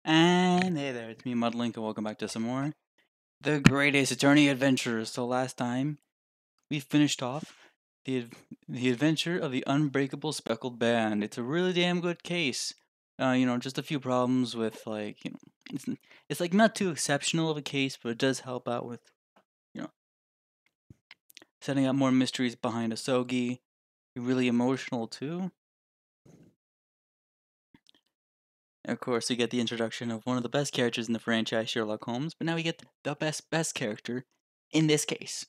And hey there, it's me, Mudlink, and welcome back to some more The Great Ace Attorney Adventures. So last time, we finished off the adventure of the Unbreakable Speckled Band. It's a really damn good case. Just a few problems with, it's like not too exceptional of a case, but it does help out with, setting up more mysteries behind Asogi. Really emotional, too. Of course, we get the introduction of one of the best characters in the franchise, Sherlock Holmes, but now we get the best character in this case.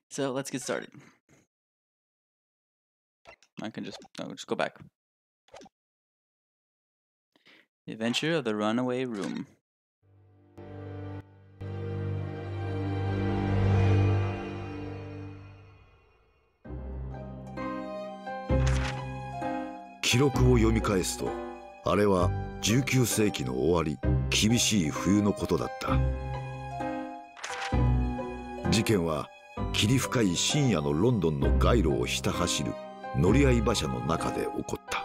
So let's get started. I can just go back. The Adventure of the Runaway Room.記録を読み返すと、あれは19世紀の終わり、厳しい冬のことだった。事件は霧深い深夜のロンドンの街路をひた走る乗り合い馬車の中で起こった。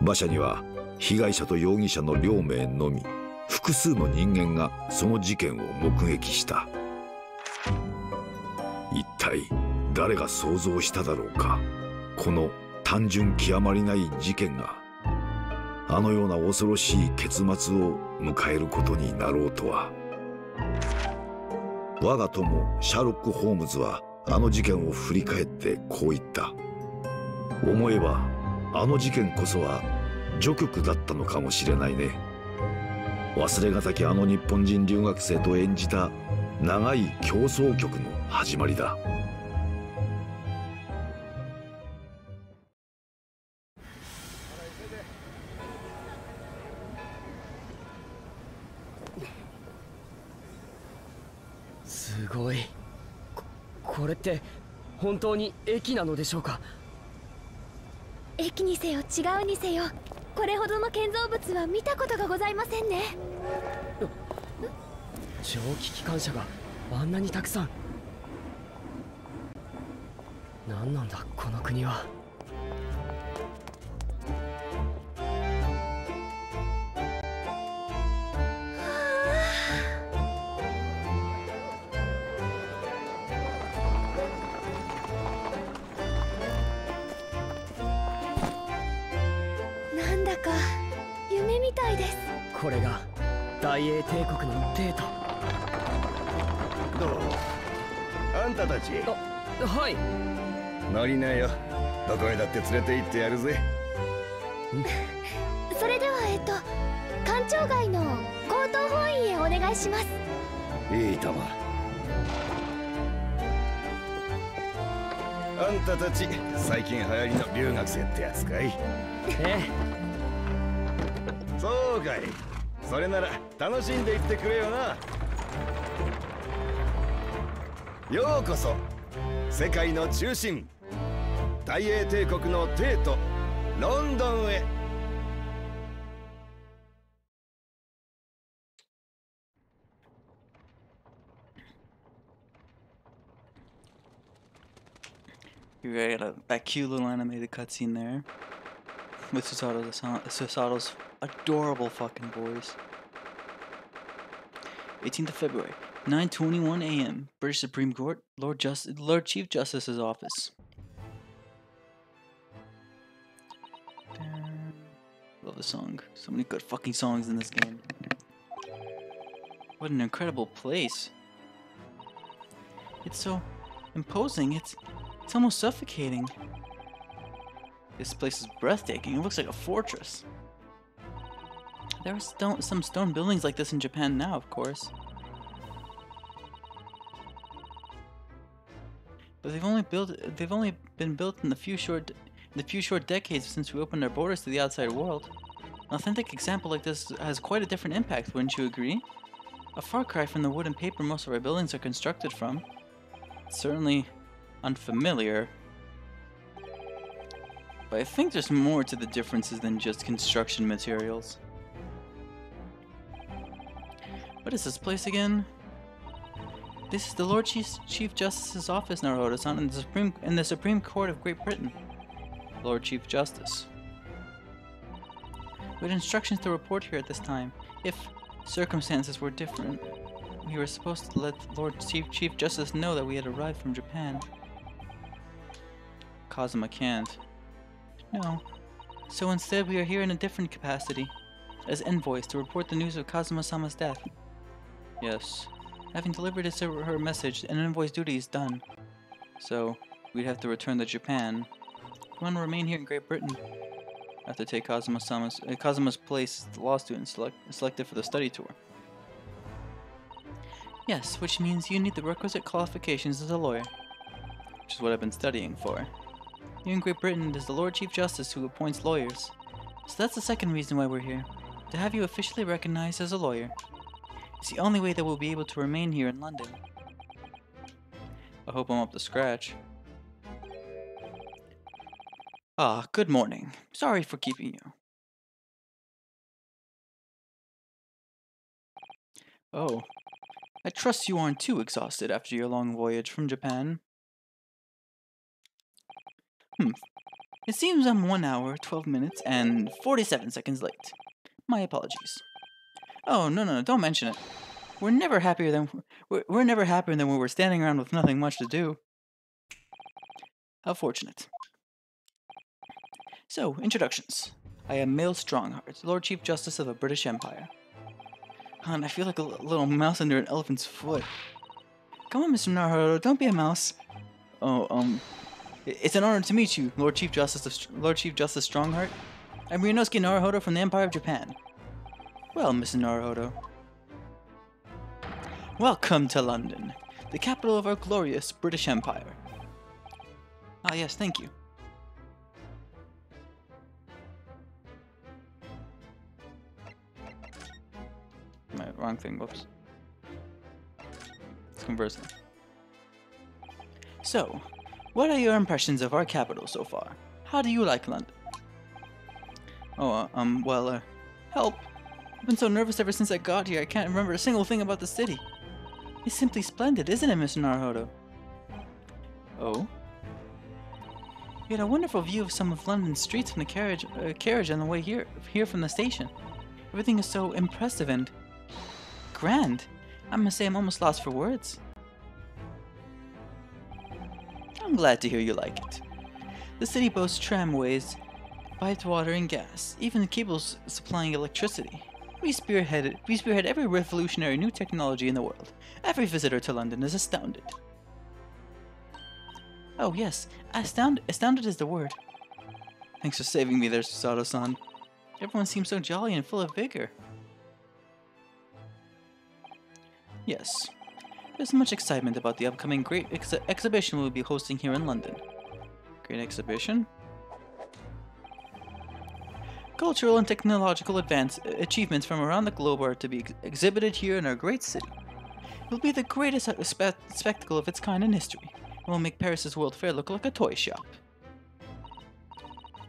馬車には被害者と容疑者の両名のみ、複数の人間がその事件を目撃した。一体誰が想像しただろうか、この単純極まりない事件があのような恐ろしい結末を迎えることになろうとは。我が友シャーロック・ホームズはあの事件を振り返ってこう言った。思えばあの事件こそは序曲だったのかもしれないね。忘れがたきあの日本人留学生と演じた長い競争曲の始まりだ。すごい。これって本当に駅なのでしょうか。駅にせよ違うにせよ、これほどの建造物は見たことがございませんね。蒸気機関車があんなにたくさん。何なんだこの国は。なんだか夢みたいです。これが大英帝国の帝都。どう？あんたたち。はい。乗りなよ。どこへだって連れて行ってやるぜ。それでは官庁街の高等法院へお願いします。いいとも。あんたたち最近流行りの留学生ってやつかい？ええ。そうかい。それなら楽しんでいってくれよな。ようこそ世界の中心、大英帝国の帝都ロンドンへ。You got that cute little animated cutscene there with Susato's adorable fucking voice. 18th of February, 9:21 a.m. British Supreme Court, Lord Chief Justice's office. Love the song. So many good fucking songs in this game. What an incredible place. It's so imposing. It's almost suffocating. This place is breathtaking. It looks like a fortress. There are some stone buildings like this in Japan now, of course. But they've only been built in the few short decades since we opened our borders to the outside world. An authentic example like this has quite a different impact, wouldn't you agree? A far cry from the wood and paper most of our buildings are constructed from. It's certainly unfamiliar, but I think there's more to the differences than just construction materials. What is this place again? This is the Lord Chief Justice's office, Naruto-san, in the Supreme Court of Great Britain. Lord Chief Justice. We had instructions to report here at this time. If circumstances were different, we were supposed to let Lord Chief Justice know that we had arrived from Japan. Kazuma can't. No. So instead we are here in a different capacity, as envoys to report the news of Kazuma-sama's death. Yes. Having delivered her message, an envoy's duty is done. So, we'd have to return to Japan. We want to remain here in Great Britain. I have to take Kazuma's place as the law student selected for the study tour. Yes, which means you need the requisite qualifications as a lawyer, which is what I've been studying for. Here in Great Britain, it is the Lord Chief Justice who appoints lawyers. So that's the second reason why we're here, to have you officially recognized as a lawyer. It's the only way that we'll be able to remain here in London. I hope I'm up to scratch. Ah, good morning. Sorry for keeping you. Oh, I trust you aren't too exhausted after your long voyage from Japan. It seems I'm 1 hour, 12 minutes, and 47 seconds late. My apologies. Oh, no, don't mention it. We're never happier than when we're standing around with nothing much to do. How fortunate. So, introductions. I am Male Strongheart, Lord Chief Justice of the British Empire. God, I feel like a little mouse under an elephant's foot. Come on, Mr. Naruhodo, don't be a mouse. Oh, it's an honor to meet you, Lord Chief Justice Strongheart. I'm Ryunosuke Naruhodo from the Empire of Japan. Well, Mr. Naruhodo. Welcome to London, the capital of our glorious British Empire. Ah, yes, thank you. Wrong thing, whoops. Let's converse them. So, what are your impressions of our capital so far? How do you like London? Oh, help. I've been so nervous ever since I got here, I can't remember a single thing about the city. It's simply splendid, isn't it, Mr. Naruhodo? Oh? We had a wonderful view of some of London's streets from the carriage on the way here from the station. Everything is so impressive and grand. I must say I'm almost lost for words. I'm glad to hear you like it. The city boasts tramways, piped water and gas, even the cables supplying electricity. We spearhead every revolutionary new technology in the world. Every visitor to London is astounded. Oh yes, astounded is the word. Thanks for saving me there, Susato-san. Everyone seems so jolly and full of vigor. Yes, there's much excitement about the upcoming great exhibition we'll be hosting here in London. Great exhibition? Cultural and technological achievements from around the globe are to be exhibited here in our great city. It will be the greatest spectacle of its kind in history, and will make Paris's World Fair look like a toy shop.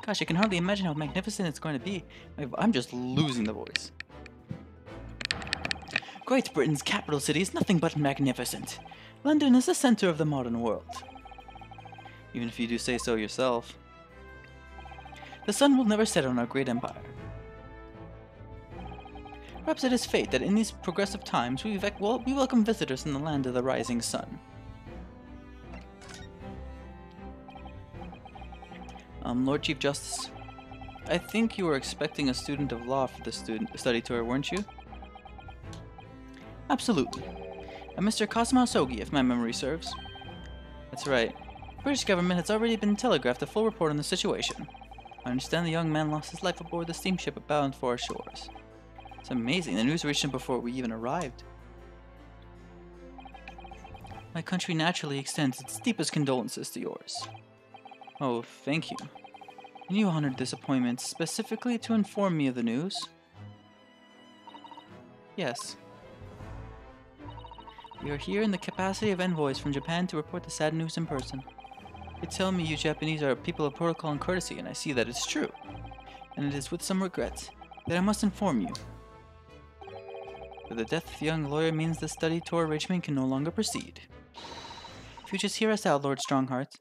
Gosh, I can hardly imagine how magnificent it's going to be. I'm just losing the voice. Great Britain's capital city is nothing but magnificent. London is the center of the modern world. Even if you do say so yourself. The sun will never set on our great empire. Perhaps it is fate that in these progressive times we welcome visitors in the land of the rising sun. Lord Chief Justice, I think you were expecting a student of law for the study tour, weren't you? Absolutely. A Mr. Kazuma Asogi, if my memory serves. That's right. The British government has already been telegraphed a full report on the situation. I understand the young man lost his life aboard the steamship bound for our shores. It's amazing, the news reached him before we even arrived. My country naturally extends its deepest condolences to yours. Oh, thank you. And you honored this appointment specifically to inform me of the news? Yes. We are here in the capacity of envoys from Japan to report the sad news in person. They tell me you Japanese are people of protocol and courtesy, and I see that it's true. And it is with some regret that I must inform you that the death of the young lawyer means the study tour arrangement can no longer proceed. If you just hear us out, Lord Strongheart.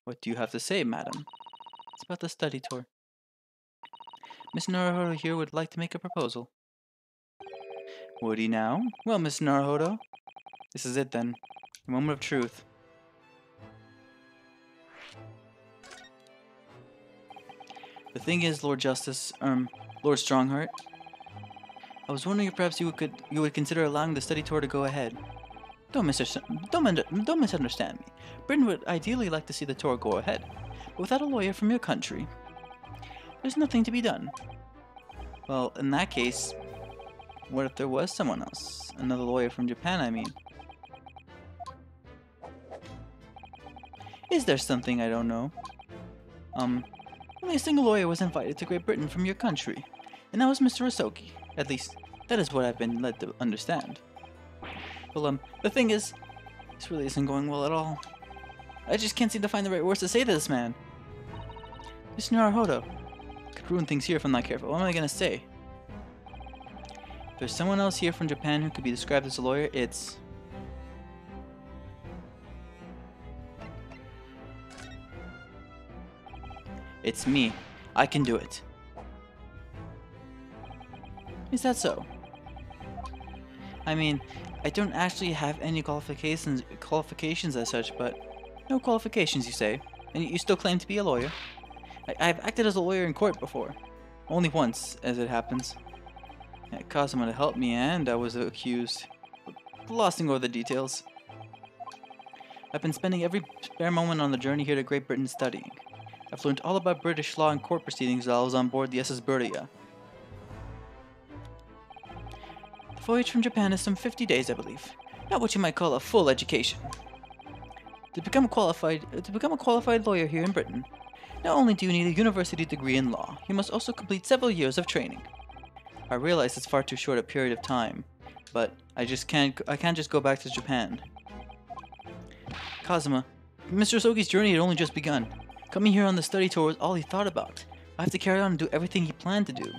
What do you have to say, madam? It's about the study tour. Mr. Naruhodo here would like to make a proposal. Would he now? Well, Mr. Naruhodo, this is it then. The moment of truth. The thing is, Lord Justice, Lord Strongheart, I was wondering if perhaps you would consider allowing the study tour to go ahead. Don't misunderstand me. Britain would ideally like to see the tour go ahead, but without a lawyer from your country, there's nothing to be done. Well, in that case, what if there was someone else? Another lawyer from Japan, I mean. Is there something I don't know? Only a single lawyer was invited to Great Britain from your country, and that was Mr. Isoki. At least, that is what I've been led to understand. Well, the thing is, this really isn't going well at all. I just can't seem to find the right words to say to this man. Mr. Naruhodo could ruin things here if I'm not careful. What am I gonna say? If there's someone else here from Japan who could be described as a lawyer, it's... It's me. I can do it. Is that so? I mean, I don't actually have any qualifications as such, but... No qualifications, you say? And you still claim to be a lawyer? I've acted as a lawyer in court before. Only once, as it happens. It caused someone to help me, and I was accused. Glossing over the details. I've been spending every spare moment on the journey here to Great Britain studying. I've learned all about British law and court proceedings while I was on board the SS Burya. The voyage from Japan is some 50 days, I believe. Not what you might call a full education. To become a qualified lawyer here in Britain, not only do you need a university degree in law, you must also complete several years of training. I realize it's far too short a period of time, but I can't just go back to Japan. Kazuma, Mr. Isoki's journey had only just begun. Coming here on the study tour was all he thought about. I have to carry on and do everything he planned to do.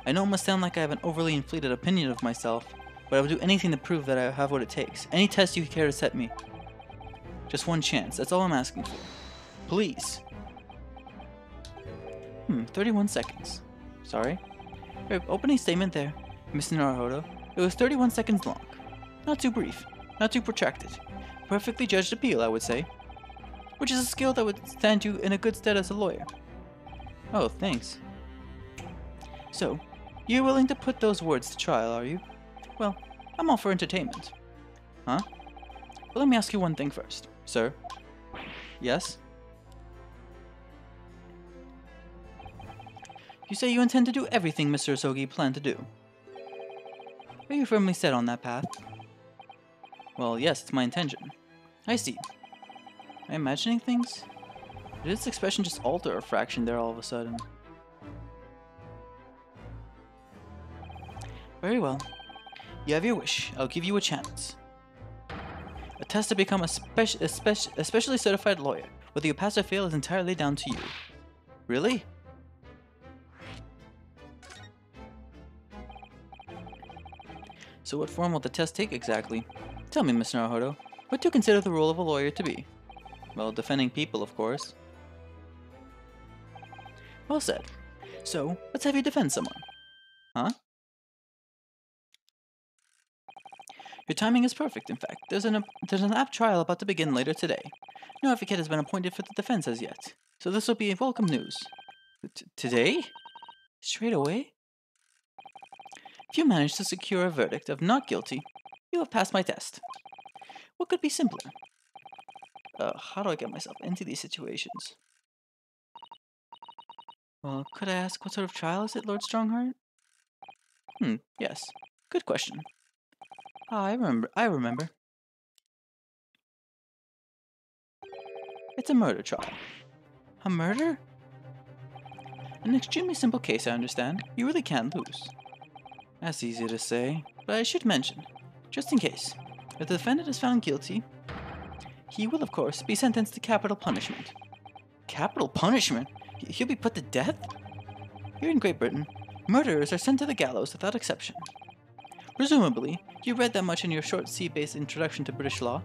I know it must sound like I have an overly inflated opinion of myself, but I would do anything to prove that I have what it takes. Any test you care to set me. Just one chance, that's all I'm asking for. Please. 31 seconds. Sorry. Your opening statement there, Mr. Naruhodo. It was 31 seconds long. Not too brief, not too protracted. Perfectly judged appeal, I would say. Which is a skill that would stand you in a good stead as a lawyer. Oh, thanks. So, you're willing to put those words to trial, are you? Well, I'm all for entertainment. Huh? Well, let me ask you one thing first. Sir? Yes? You say you intend to do everything Mr. Isoki planned to do. Are you firmly set on that path? Well, yes, it's my intention. I see. Am I imagining things? Did this expression just alter a fraction there all of a sudden? Very well. You have your wish. I'll give you a chance. A test to become a specially certified lawyer. Whether you pass or fail is entirely down to you. Really? So what form will the test take exactly? Tell me, Mr. Naruhodo, what do you consider the role of a lawyer to be? Well, defending people, of course. Well said. So, let's have you defend someone. Huh? Your timing is perfect, in fact. There's an apt trial about to begin later today. No advocate has been appointed for the defense as yet, so this will be welcome news. Today? Straight away? If you manage to secure a verdict of not guilty, you have passed my test. What could be simpler? How do I get myself into these situations? Well, could I ask what sort of trial is it, Lord Strongheart? Yes. Good question. I remember. It's a murder trial. A murder? An extremely simple case, I understand. You really can't lose. That's easy to say, but I should mention, just in case, if the defendant is found guilty, he will, of course, be sentenced to capital punishment. Capital punishment? He'll be put to death? Here in Great Britain, murderers are sent to the gallows without exception. Presumably, you read that much in your short C-based introduction to British law.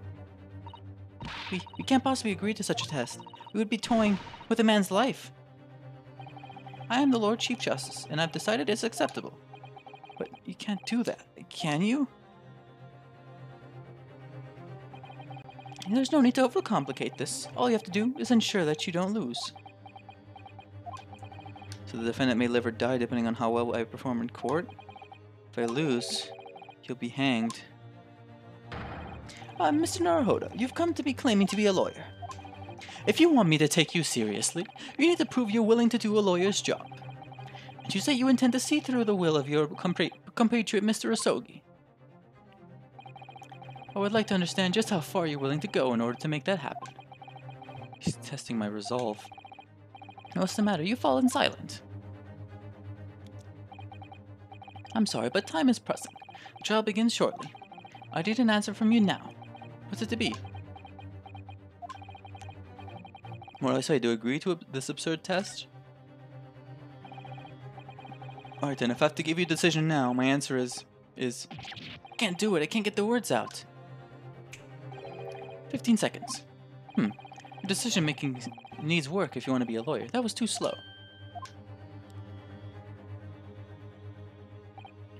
We can't possibly agree to such a test. We would be toying with a man's life. I am the Lord Chief Justice, and I've decided it's acceptable. But you can't do that, can you? There's no need to overcomplicate this. All you have to do is ensure that you don't lose. So the defendant may live or die depending on how well I perform in court. If I lose, he'll be hanged. Mr. Naruhodo, you've come to be claiming to be a lawyer. If you want me to take you seriously, you need to prove you're willing to do a lawyer's job. And you say you intend to see through the will of your compatriot Mr. Asogi. I would like to understand just how far you're willing to go in order to make that happen. He's testing my resolve. What's the matter? You've fallen silent. I'm sorry, but time is pressing. The trial begins shortly. I need an answer from you now. What's it to be? What do I say? Do you agree to this absurd test? Alright then, if I have to give you a decision now, my answer is... I can't do it, I can't get the words out. 15 seconds. Your decision making needs work if you want to be a lawyer. That was too slow.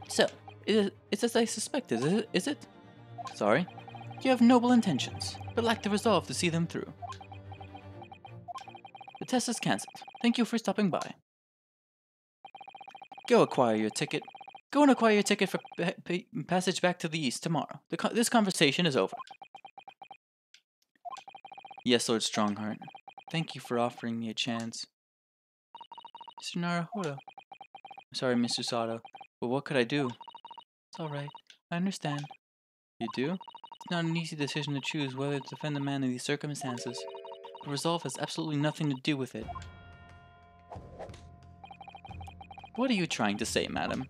So, it's as I suspected, is it? Sorry. You have noble intentions, but lack the resolve to see them through. The test is cancelled. Thank you for stopping by. Go acquire your ticket. Go and acquire your ticket for passage back to the east tomorrow. This conversation is over. Yes, Lord Strongheart. Thank you for offering me a chance. Mr. Naruhodo. I'm sorry, Miss Usato, but what could I do? It's alright. I understand. You do? It's not an easy decision to choose whether to defend a man in these circumstances. The resolve has absolutely nothing to do with it. What are you trying to say, madam?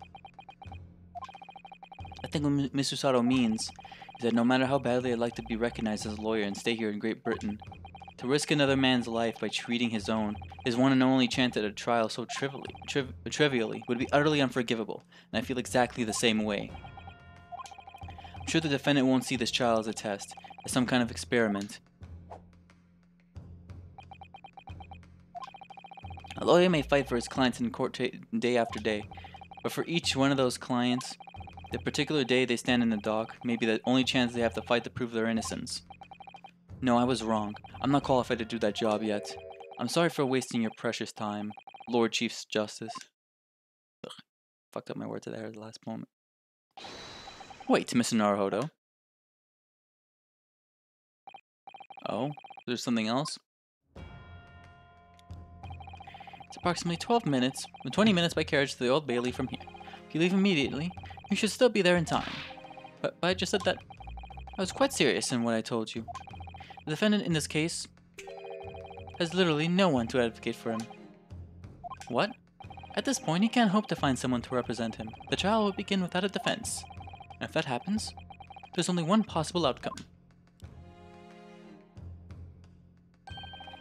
I think what Miss Usato means is that no matter how badly I'd like to be recognized as a lawyer and stay here in Great Britain, to risk another man's life by treating his own, his one and only chance at a trial so trivially, would be utterly unforgivable, and I feel exactly the same way. I'm sure the defendant won't see this trial as a test, as some kind of experiment. A lawyer may fight for his clients in court day after day, but for each one of those clients, the particular day they stand in the dock may be the only chance they have to fight to prove their innocence. No, I was wrong. I'm not qualified to do that job yet. I'm sorry for wasting your precious time, Lord Chief Justice. Ugh, fucked up my words there at the last moment. Wait, Mr. Naruhodo. Oh, there's something else? It's approximately 20 minutes by carriage to the Old Bailey from here. If you leave immediately, you should still be there in time. But I just said that I was quite serious in what I told you. The defendant in this case has literally no one to advocate for him. What? At this point, he can't hope to find someone to represent him. The trial will begin without a defense. And if that happens, there's only one possible outcome.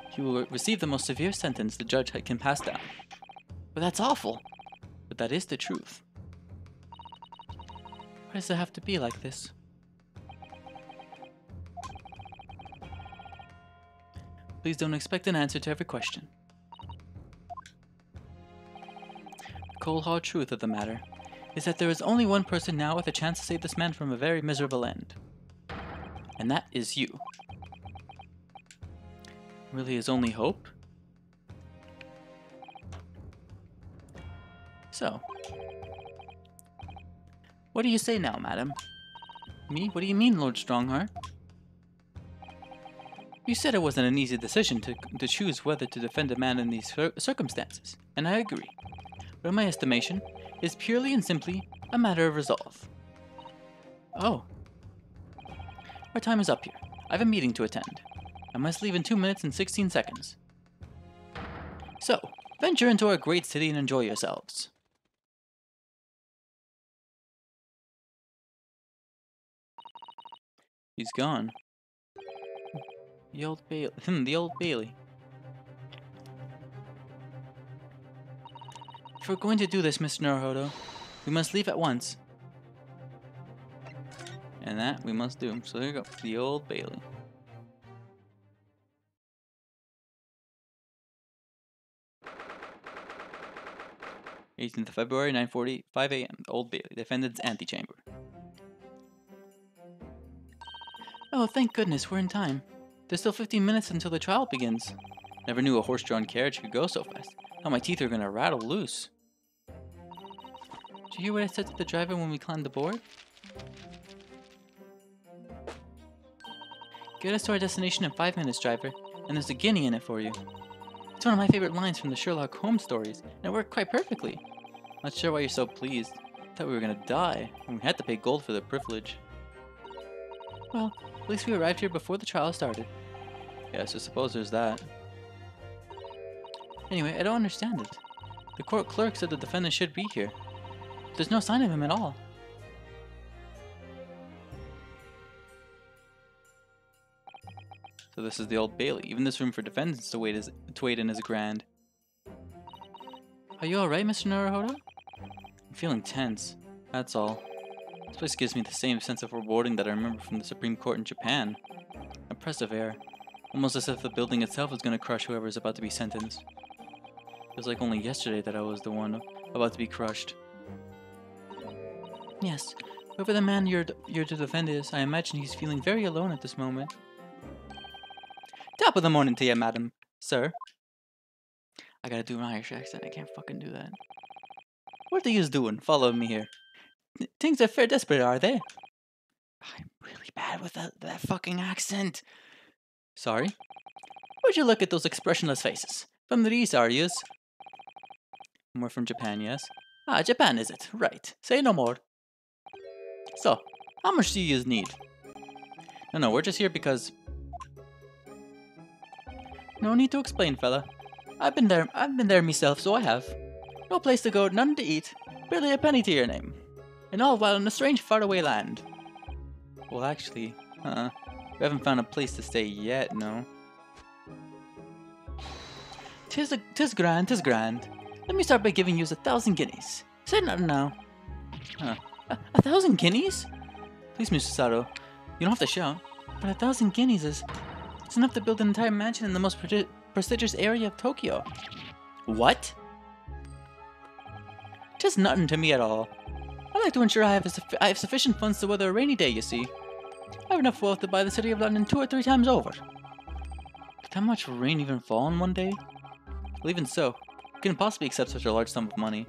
He will receive the most severe sentence the judge can pass down. But that's awful. But that is the truth. Why does it have to be like this? Please don't expect an answer to every question. The cold hard truth of the matter is that there is only one person now with a chance to save this man from a very miserable end. And that is you. Really his only hope? So, what do you say now, madam? Me? What do you mean, Lord Strongheart? You said it wasn't an easy decision to choose whether to defend a man in these circumstances, and I agree. But in my estimation, it is purely and simply a matter of resolve. Oh. Our time is up here. I have a meeting to attend. I must leave in 2 minutes and 16 seconds. So, venture into our great city and enjoy yourselves. He's gone. The Old Bailey. The Old Bailey. If we're going to do this, Mr. Naruhodo, we must leave at once. And that we must do. So there you go. The Old Bailey. 18th of February, 9:40, 5 a.m. Old Bailey, defendant's antechamber. Oh, thank goodness, we're in time. There's still 15 minutes until the trial begins. Never knew a horse-drawn carriage could go so fast. Thought my teeth are gonna rattle loose. Did you hear what I said to the driver when we climbed aboard? Get us to our destination in 5 minutes, driver, and there's a guinea in it for you. It's one of my favorite lines from the Sherlock Holmes stories, and it worked quite perfectly. Not sure why you're so pleased. Thought we were gonna die, and we had to pay gold for the privilege. Well, at least we arrived here before the trial started. Yes, I suppose there's that. Anyway, I don't understand it. The court clerk said the defendant should be here. There's no sign of him at all. So this is the Old Bailey. Even this room for defendants to wait in is grand. Are you alright, Mr. Naruhodo? I'm feeling tense. That's all. This place gives me the same sense of foreboding that I remember from the Supreme Court in Japan. Oppressive air. Almost as if the building itself is going to crush whoever is about to be sentenced. It was like only yesterday that I was the one about to be crushed. Yes, whoever the man you're to defend is, I imagine he's feeling very alone at this moment. Top of the morning to you, madam. Sir. I gotta do an Irish accent, I can't fucking do that. What are yous doing? Follow me here. Things are fair desperate, are they? I'm really bad with that fucking accent. Sorry? Would you look at those expressionless faces? From the east, are yous? More from Japan, yes? Ah, Japan is it? Right. Say no more. So, how much do yous need? No, we're just here because... No need to explain, fella. I've been there myself, so I have. No place to go, none to eat, barely a penny to your name. And all while in a strange faraway land. Well, actually, we haven't found a place to stay yet, no. Tis grand, tis grand. Let me start by giving yous 1,000 guineas. Say nothing now. 1,000 guineas? Please, Mr. Sato, you don't have to shout, but 1,000 guineas is enough to build an entire mansion in the most prestigious area of Tokyo. What? Just nothing to me at all. I like to ensure I have sufficient funds to weather a rainy day, you see. I have enough wealth to buy the city of London 2 or 3 times over. Could that much rain even fall in one day? Well, even so, I couldn't possibly accept such a large sum of money.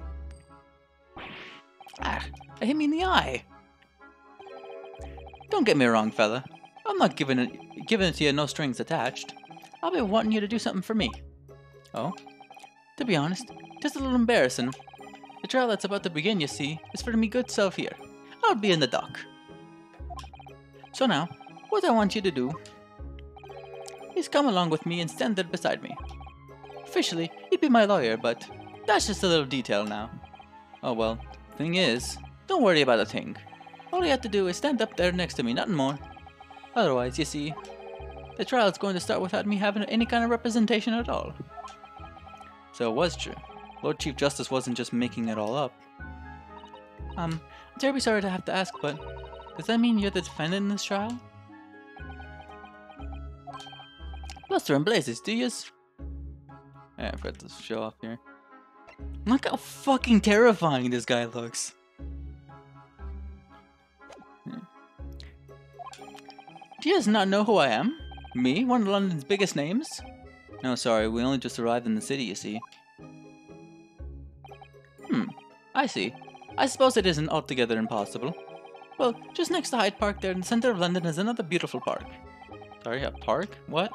Ah, that hit me in the eye. Don't get me wrong, fella. I'm not giving it to you no strings attached. I'll be wanting you to do something for me. Oh? To be honest, just a little embarrassing. The trial that's about to begin, you see, is for me good self here. I'll be in the dock. So now, what I want you to do is come along with me and stand there beside me. Officially, you'd be my lawyer, but that's just a little detail now. Oh well, thing is, don't worry about a thing. All you have to do is stand up there next to me, nothing more. Otherwise, you see, the trial's going to start without me having any kind of representation at all. So it was true. Lord Chief Justice wasn't just making it all up. I'm terribly sorry to have to ask, but does that mean you're the defendant in this trial? Bluster and blazes, do yous? Yeah, I forgot to show off here. Look how fucking terrifying this guy looks. Do you guys not know who I am? Me? One of London's biggest names? No, sorry, we only just arrived in the city, you see. I see. I suppose it isn't altogether impossible. Well, just next to Hyde Park there in the center of London is another beautiful park. Sorry, a park? What?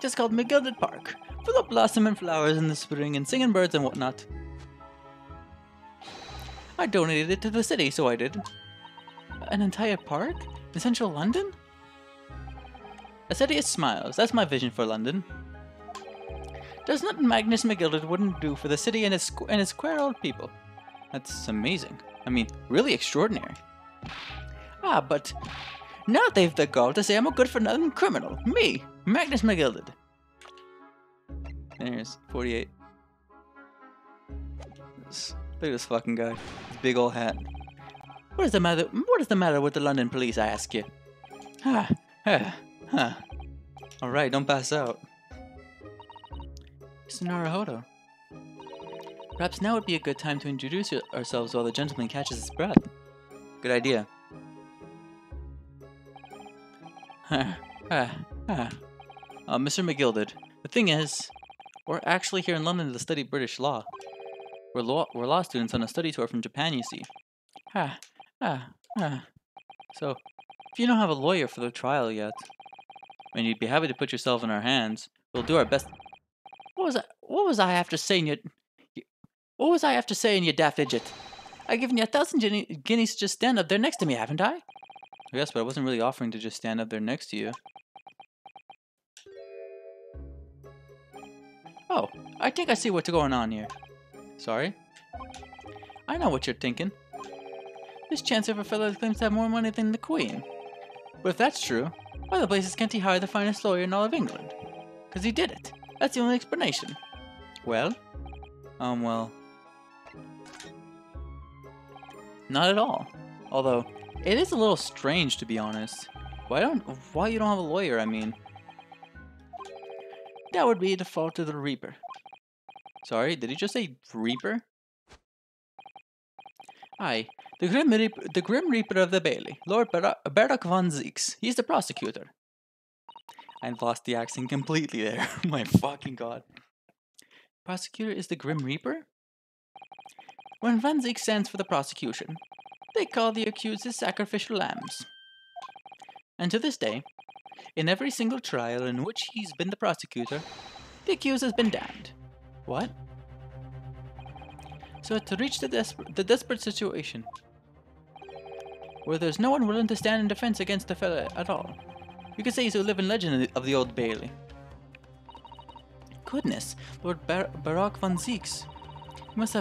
Just called McGilded Park, full of blossoming flowers in the spring and singing birds and whatnot. I donated it to the city, so I did. An entire park? In central London? A city of smiles, that's my vision for London. There's nothing Magnus McGilded wouldn't do for the city and its square old people. That's amazing. I mean, really extraordinary. Ah, but now they've the gall to say I'm a good-for-nothing criminal. Me, Magnus McGilded. There's 48. Look at this fucking guy. His big old hat. What is the matter with the London police, I ask you? Alright, don't pass out. Mr. Naruhodo. Perhaps now would be a good time to introduce ourselves while the gentleman catches his breath. Good idea. Mr. McGilded, the thing is, we're actually here in London to study British law. We're law students on a study tour from Japan, you see. So, if you don't have a lawyer for the trial yet, and you'd be happy to put yourself in our hands, we'll do our best. What was I after saying you? What was I after saying, you daft idiot? I've given you 1,000 guineas to just stand up there next to me, haven't I? Yes, but I wasn't really offering to just stand up there next to you. Oh, I think I see what's going on here. Sorry? I know what you're thinking. This Chancellor of a fellow claims to have more money than the Queen. But if that's true, why the blazes can't he hire the finest lawyer in all of England? 'Cause he did it. That's the only explanation. Well? Well... Not at all. Although, it is a little strange, to be honest. Why you don't have a lawyer, I mean? That would be the fault of the Reaper. Sorry, did he just say Reaper? Aye, the Grim Reaper of the Bailey, Lord Barak von Zeeks. He's the prosecutor. I've lost the accent completely there. My fucking god. Prosecutor is the Grim Reaper? When Van Zeeks stands for the prosecution, they call the accused his sacrificial lambs. And to this day, in every single trial in which he's been the prosecutor, the accused has been damned. What? So to reach the desperate situation, where there's no one willing to stand in defense against the fella at all, you could say he's a living legend of the Old Bailey. Goodness, Lord Barak von Zeeks. He must be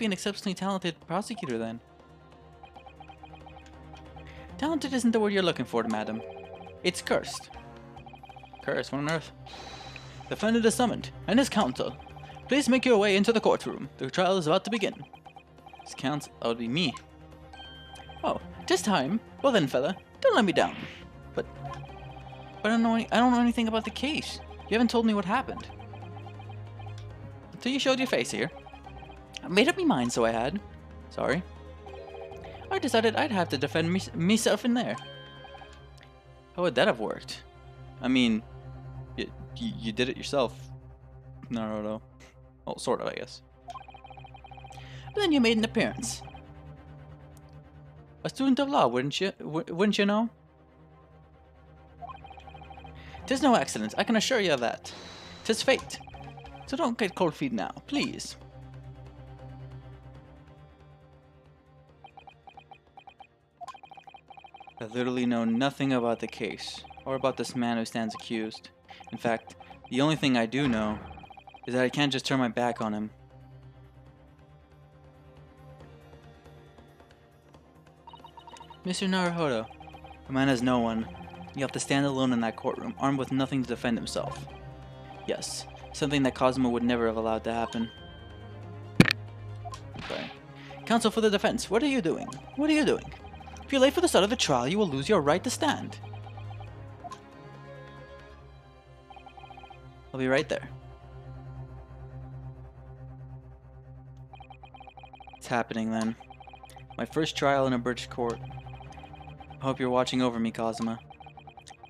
an exceptionally talented prosecutor then. Talented isn't the word you're looking for, madam. It's cursed. Cursed? What on earth? Defendant is summoned, and his counsel. Please make your way into the courtroom. The trial is about to begin. His counsel? That would be me. Oh, 'tis time. Well then, fella, don't let me down. But I don't know anything about the case. You haven't told me what happened. Until you showed your face here. I made up my mind, so I had. Sorry. I decided I'd have to defend myself in there. How would that have worked? I mean, you did it yourself, Naruto. Well, sort of, I guess. But then you made an appearance. A student of law, wouldn't you know? 'Tis no accident, I can assure you of that. 'Tis fate. So don't get cold feet now, please. I literally know nothing about the case, or about this man who stands accused. In fact, the only thing I do know is that I can't just turn my back on him. Mr. Naruhodo, the man has no one. You have to stand alone in that courtroom, armed with nothing to defend himself. Yes, something that Cosmo would never have allowed to happen. Sorry. Counsel for the defense, what are you doing? What are you doing? If you're late for the start of the trial, you will lose your right to stand. I'll be right there. It's happening then. My first trial in a British court. I hope you're watching over me, Cosmo,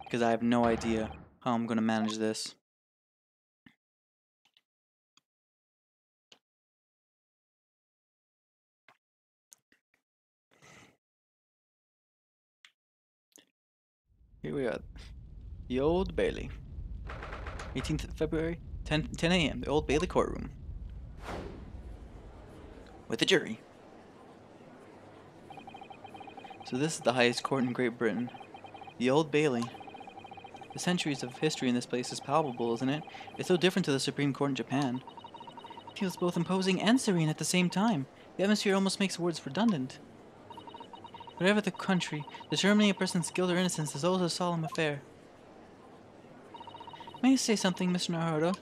because I have no idea how I'm going to manage this. Here we are. The Old Bailey. 18th February, 10 a.m. The Old Bailey courtroom. With the jury. So this is the highest court in Great Britain. The Old Bailey. The centuries of history in this place is palpable, isn't it? It's so different to the Supreme Court in Japan. It feels both imposing and serene at the same time. The atmosphere almost makes words redundant. Whatever the country, determining a person's guilt or innocence is always a solemn affair. May I say something, Mr. Naruto?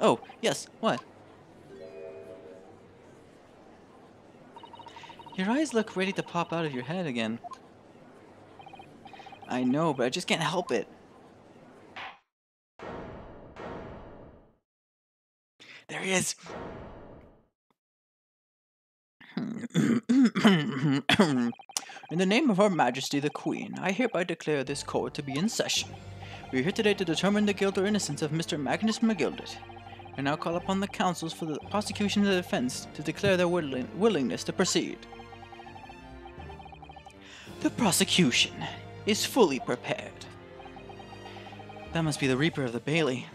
Oh, yes, what? Your eyes look ready to pop out of your head again. I know, but I just can't help it. There he is! In the name of Her Majesty the Queen, I hereby declare this court to be in session. We are here today to determine the guilt or innocence of Mr. Magnus McGilded. I now call upon the counsels for the prosecution and the defense to declare their willingness to proceed. The prosecution is fully prepared. That must be the Reaper of the Bailey.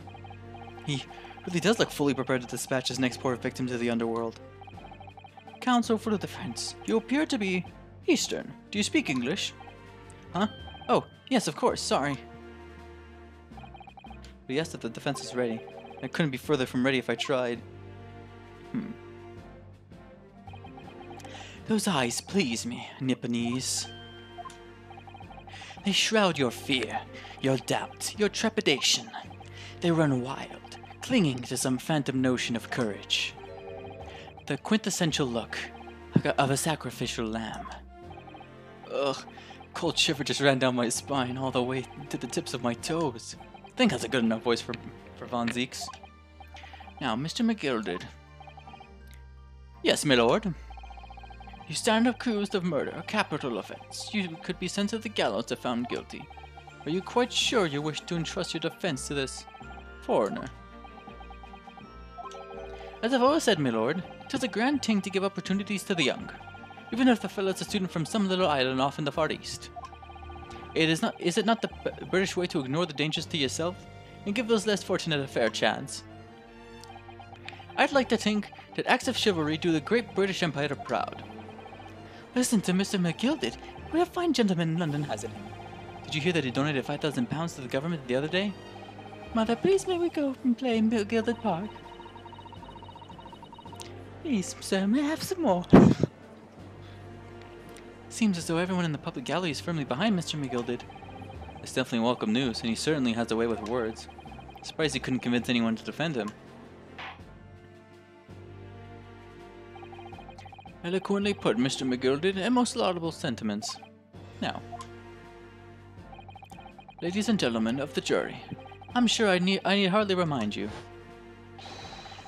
He really does look fully prepared to dispatch his next poor victim to the underworld. Counsel for the defense, you appear to be Eastern. Do you speak English? Huh? Oh, yes, of course, sorry. But yes, that the defense is ready. I couldn't be further from ready if I tried. Those eyes please me, Nipponese. They shroud your fear, your doubt, your trepidation. They run wild, clinging to some phantom notion of courage. The quintessential look of a sacrificial lamb. Ugh, cold shiver just ran down my spine all the way to the tips of my toes. I think that's a good enough voice for Von Zieks. Now, Mr. McGilded. Yes, my lord. You stand accused of murder, a capital offense. You could be sent to the gallows if found guilty. Are you quite sure you wish to entrust your defense to this foreigner? As I've always said, my lord, 'tis a grand thing to give opportunities to the young, even if the fellow's a student from some little island off in the far east. Is it not the British way to ignore the dangers to yourself and give those less fortunate a fair chance? I'd like to think that acts of chivalry do the great British Empire proud. Listen to Mr. McGilded. What a fine gentleman in London has it. Did you hear that he donated £5,000 to the government the other day? Mother, please may we go and play in McGilded Park? Please, sir, may I have some more? Seems as though everyone in the public gallery is firmly behind Mr. McGilded. It's definitely welcome news, and he certainly has a way with words. Surprised he couldn't convince anyone to defend him. Eloquently put, Mr. McGilded, and most laudable sentiments. Now, ladies and gentlemen of the jury, I'm sure I need hardly remind you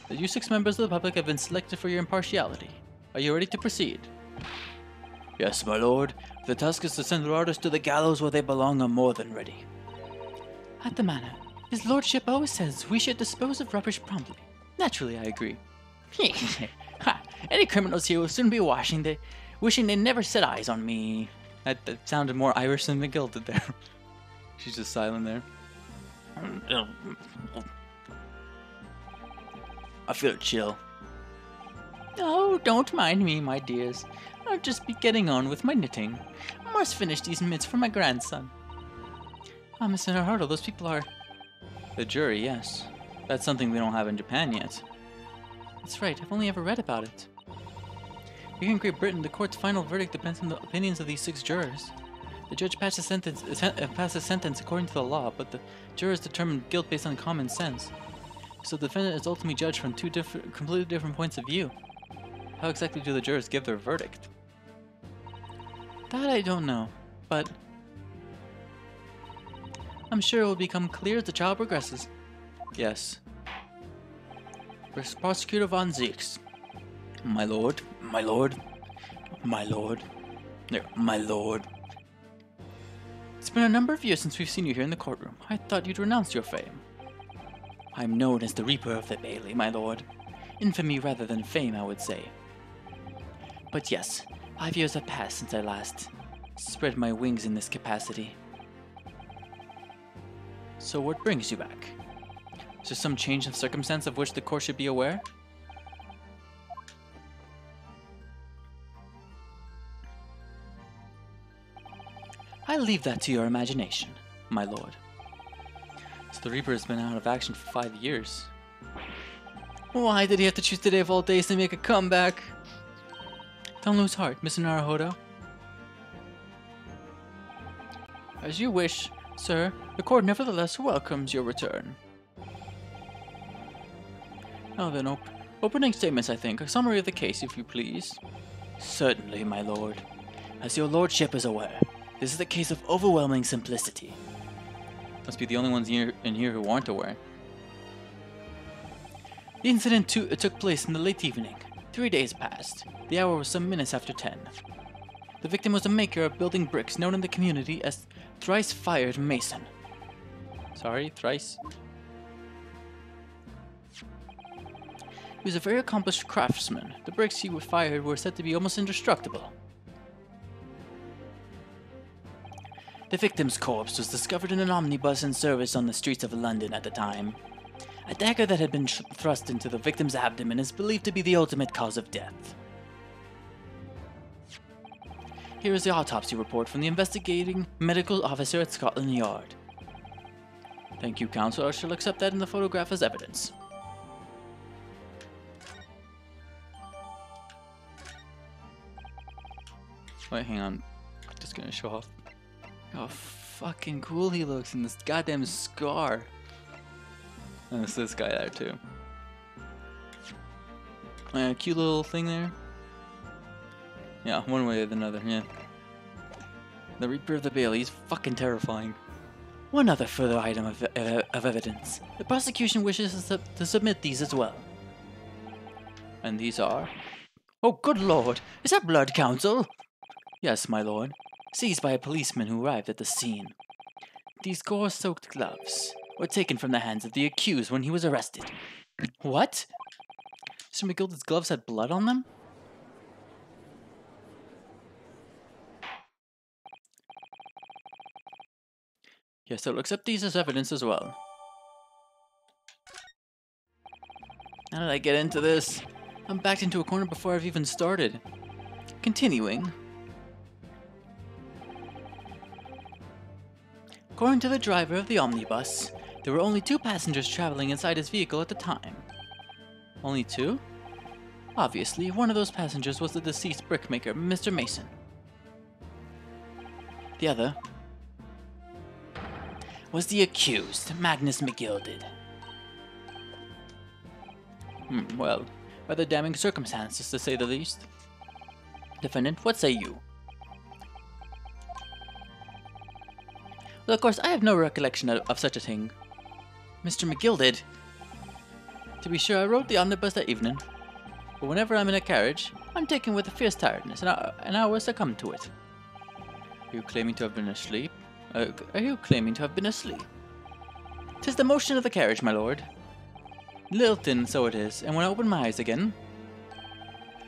that you 6 members of the public have been selected for your impartiality. Are you ready to proceed? Yes, my lord. If the task is to send our artists to the gallows where they belong, I'm more than ready. At the manor, his lordship always says we should dispose of rubbish promptly. Naturally, I agree. Ha! Any criminals here will soon be wishing they never set eyes on me. That sounded more Irish than McGilded there. She's just silent there. I feel chill. Oh, don't mind me, my dears. I'll just be getting on with my knitting. I must finish these mitts for my grandson. Ah, Miss Naruto, those people are... The jury, yes. That's something we don't have in Japan yet. That's right, I've only ever read about it. Here in Great Britain, the court's final verdict depends on the opinions of these 6 jurors. The judge passes sentence according to the law, but the jurors determine guilt based on common sense. So the defendant is ultimately judged from 2 completely different points of view. How exactly do the jurors give their verdict? That I don't know, but I'm sure it will become clear as the trial progresses. Yes. Prosecutor Von Zieks. My lord, my lord, my lord, my lord. It's been a number of years since we've seen you here in the courtroom. I thought you'd renounce your fame. I'm known as the Reaper of the Bailey, my lord. Infamy rather than fame, I would say. But yes, 5 years have passed since I last spread my wings in this capacity. So what brings you back? Is there some change in circumstance of which the court should be aware? I leave that to your imagination, my lord. So the Reaper has been out of action for 5 years. Why did he have to choose today of all days to make a comeback? Don't lose heart, Mr. Naruhodo. As you wish, sir. The court nevertheless welcomes your return. Now then, opening statements, I think. A summary of the case, if you please. Certainly, my lord. As your lordship is aware, this is a case of overwhelming simplicity. Must be the only ones in here who aren't aware. The incident took place in the late evening, 3 days passed. The hour was some minutes after 10. The victim was a maker of building bricks known in the community as Thrice Fired Mason. Sorry, Thrice? He was a very accomplished craftsman. The bricks he fired were said to be almost indestructible. The victim's corpse was discovered in an omnibus in service on the streets of London at the time. A dagger that had been thrust into the victim's abdomen is believed to be the ultimate cause of death. Here is the autopsy report from the investigating medical officer at Scotland Yard. Thank you, counsel. I shall accept that in the photograph as evidence. Wait, hang on. I'm just gonna show off how fucking cool he looks in this goddamn scar. And there's this guy there too. Cute little thing there. Yeah, one way or another, yeah. The Reaper of the Veil, he's fucking terrifying. One other further item of evidence. The prosecution wishes to submit these as well. And these are... Oh, good lord! Is that blood, counsel? Yes, my lord. Seized by a policeman who arrived at the scene. These gore-soaked gloves were taken from the hands of the accused when he was arrested. What? Mr. McGilda's gloves had blood on them? Yes, I'll accept these as evidence as well. How did I get into this? I'm backed into a corner before I've even started. Continuing. According to the driver of the omnibus, there were only 2 passengers traveling inside his vehicle at the time. Only 2? Obviously, one of those passengers was the deceased brickmaker, Mr. Mason. The other was the accused, Magnus McGilded. Well, rather damning circumstances to say the least. Defendant, what say you? Well, of course, I have no recollection of such a thing. Mr. McGilded. To be sure, I rode the omnibus that evening, but whenever I'm in a carriage, I'm taken with a fierce tiredness, and I will succumb to it. Are you claiming to have been asleep? Are you claiming to have been asleep? 'Tis the motion of the carriage, my lord. Lilton, so it is, and when I opened my eyes again,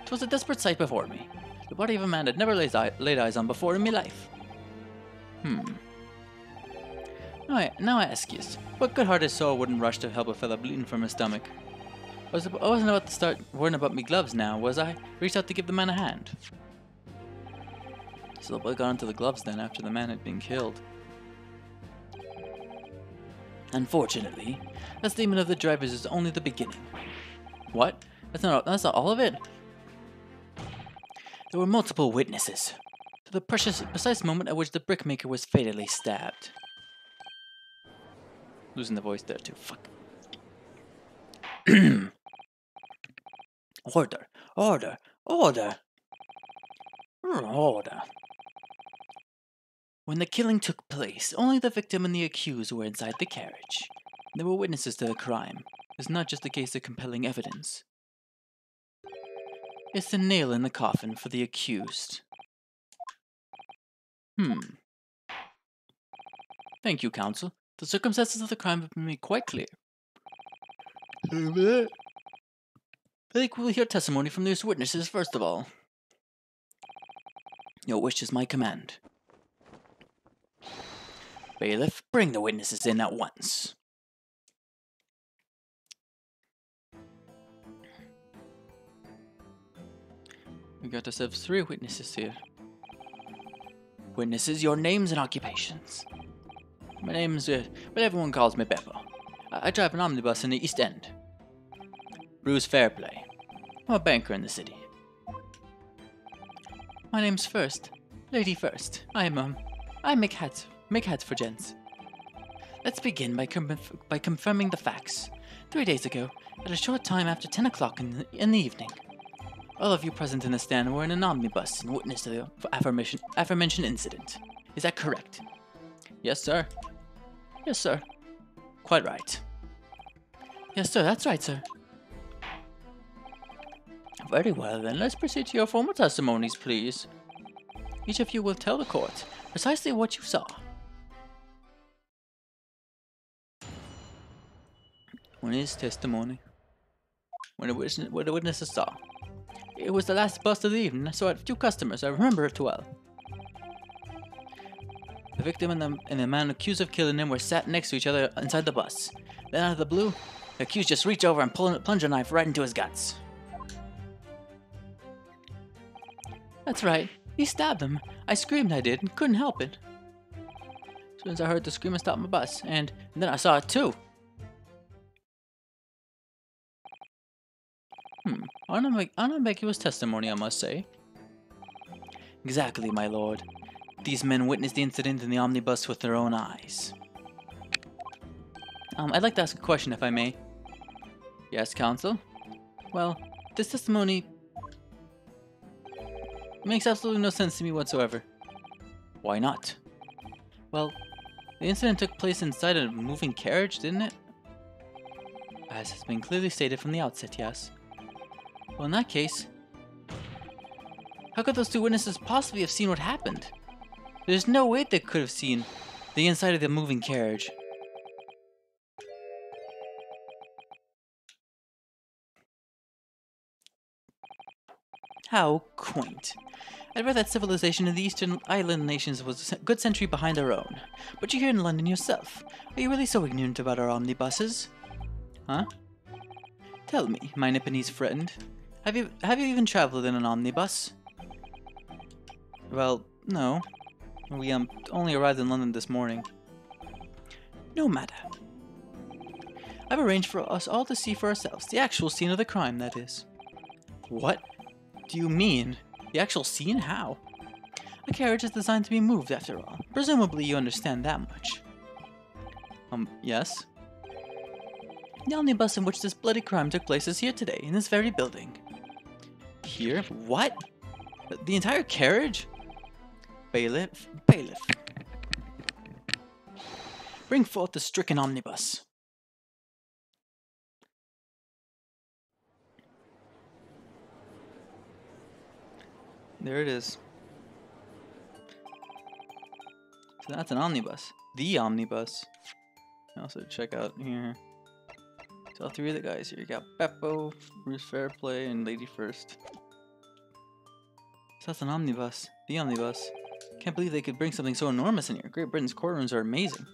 'twas a desperate sight before me. The body of a man I'd never laid eyes on before in my life. Now I ask you, what good-hearted soul wouldn't rush to help a fella bleeding from his stomach? I wasn't about to start worrying about me gloves now, was I? Reached out to give the man a hand. So the boy got onto the gloves then after the man had been killed. Unfortunately, that statement of the driver's is only the beginning. What? That's not all of it? There were multiple witnesses to the precise moment at which the brickmaker was fatally stabbed. Losing the voice there too. Fuck. Order. Order. Order. Order. When the killing took place, only the victim and the accused were inside the carriage. There were witnesses to the crime. It's not just a case of compelling evidence. It's the nail in the coffin for the accused. Thank you, counsel. The circumstances of the crime have been made quite clear. I think we'll hear testimony from these witnesses first of all. Your wish is my command. Bailiff, bring the witnesses in at once. We got ourselves 3 witnesses here. Witnesses, your names and occupations. My name's, but everyone calls me Beppo. I drive an omnibus in the East End. Bruce Fairplay. I'm a banker in the city. My name's First. Lady First. I make hats for gents. Let's begin by confirming the facts. 3 days ago, at a short time after 10 o'clock in the evening, all of you present in the stand were in an omnibus and witnessed the aforementioned incident. Is that correct? Yes, sir. Yes, sir. Quite right. Yes, sir, that's right, sir. Very well then, let's proceed to your formal testimonies, please. Each of you will tell the court precisely what you saw. One is testimony. What the witnesses saw. It was the last bus of the evening. I saw a few customers. I remember it well. The victim and the man accused of killing him were sat next to each other inside the bus. Then out of the blue, the accused just reached over and plunged a knife right into his guts. That's right. He stabbed him. I screamed, I did, and couldn't help it. As soon as I heard the scream, I stopped my bus, and then I saw it too. Unambiguous testimony, I must say. Exactly, my lord. These men witnessed the incident in the omnibus with their own eyes. I'd like to ask a question, if I may. Yes, counsel? Well, this testimony makes absolutely no sense to me whatsoever. Why not? Well, the incident took place inside a moving carriage, didn't it? As has been clearly stated from the outset, yes. Well, in that case, how could those two witnesses possibly have seen what happened? There's no way they could have seen the inside of the moving carriage. How quaint. I'd read that civilization in the eastern island nations was a good century behind our own. But you're here in London yourself. Are you really so ignorant about our omnibuses? Huh? Tell me, my Nipponese friend. Have you even traveled in an omnibus? Well, no. We only arrived in London this morning. No matter. I've arranged for us all to see for ourselves, the actual scene of the crime, that is. What do you mean? The actual scene? How? A carriage is designed to be moved, after all. Presumably you understand that much. Yes? The omnibus in which this bloody crime took place is here today, in this very building. Here? What? The entire carriage? Bailiff. Bring forth the stricken omnibus. There it is. So that's an omnibus. The omnibus. Also check out here. So all three of the guys here. You got Beppo, Bruce Fairplay, and Lady First. So that's an omnibus. The omnibus. Can't believe they could bring something so enormous in here. Great Britain's courtrooms are amazing.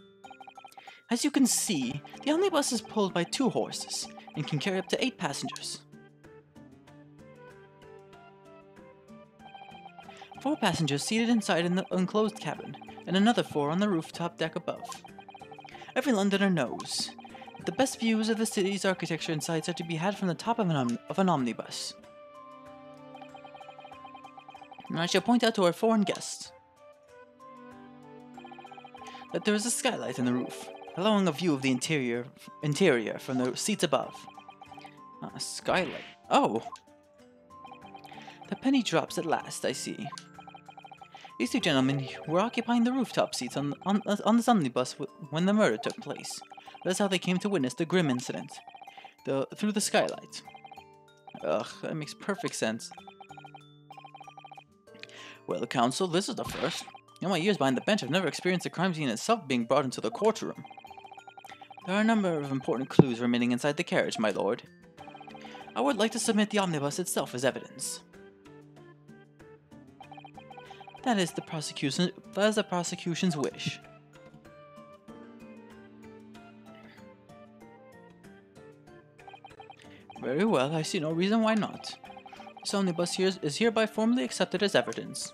As you can see, the omnibus is pulled by 2 horses and can carry up to 8 passengers. 4 passengers seated inside in the enclosed cabin, and another 4 on the rooftop deck above. Every Londoner knows that the best views of the city's architecture and sights are to be had from the top of an omnibus. And I shall point out to our foreign guests that there is a skylight in the roof, allowing a view of the interior from the seats above. A skylight. Oh! The penny drops at last, I see. These 2 gentlemen were occupying the rooftop seats on this omnibus when the murder took place. That is how they came to witness the grim incident. Through the skylight. Ugh, that makes perfect sense. Well, counsel, this is the first. In my years behind the bench, I've never experienced the crime scene itself being brought into the courtroom. There are a number of important clues remaining inside the carriage, my lord. I would like to submit the omnibus itself as evidence. That is the prosecution's wish. Very well, I see no reason why not. This omnibus here is hereby formally accepted as evidence.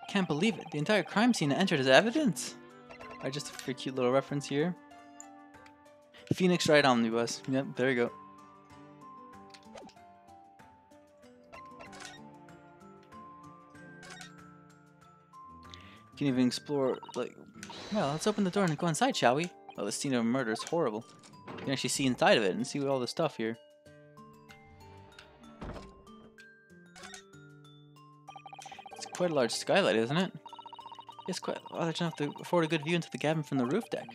Can't believe it, the entire crime scene entered as evidence? Just a cute little reference here. Phoenix Wright Omnibus. Yep, there you go. You can even explore, like, well, let's open the door and go inside, shall we? Oh, the scene of a murder is horrible. You can actually see inside of it and see all the stuff here. It's quite a large skylight, isn't it? It's quite large enough to afford a good view into the cabin from the roof deck.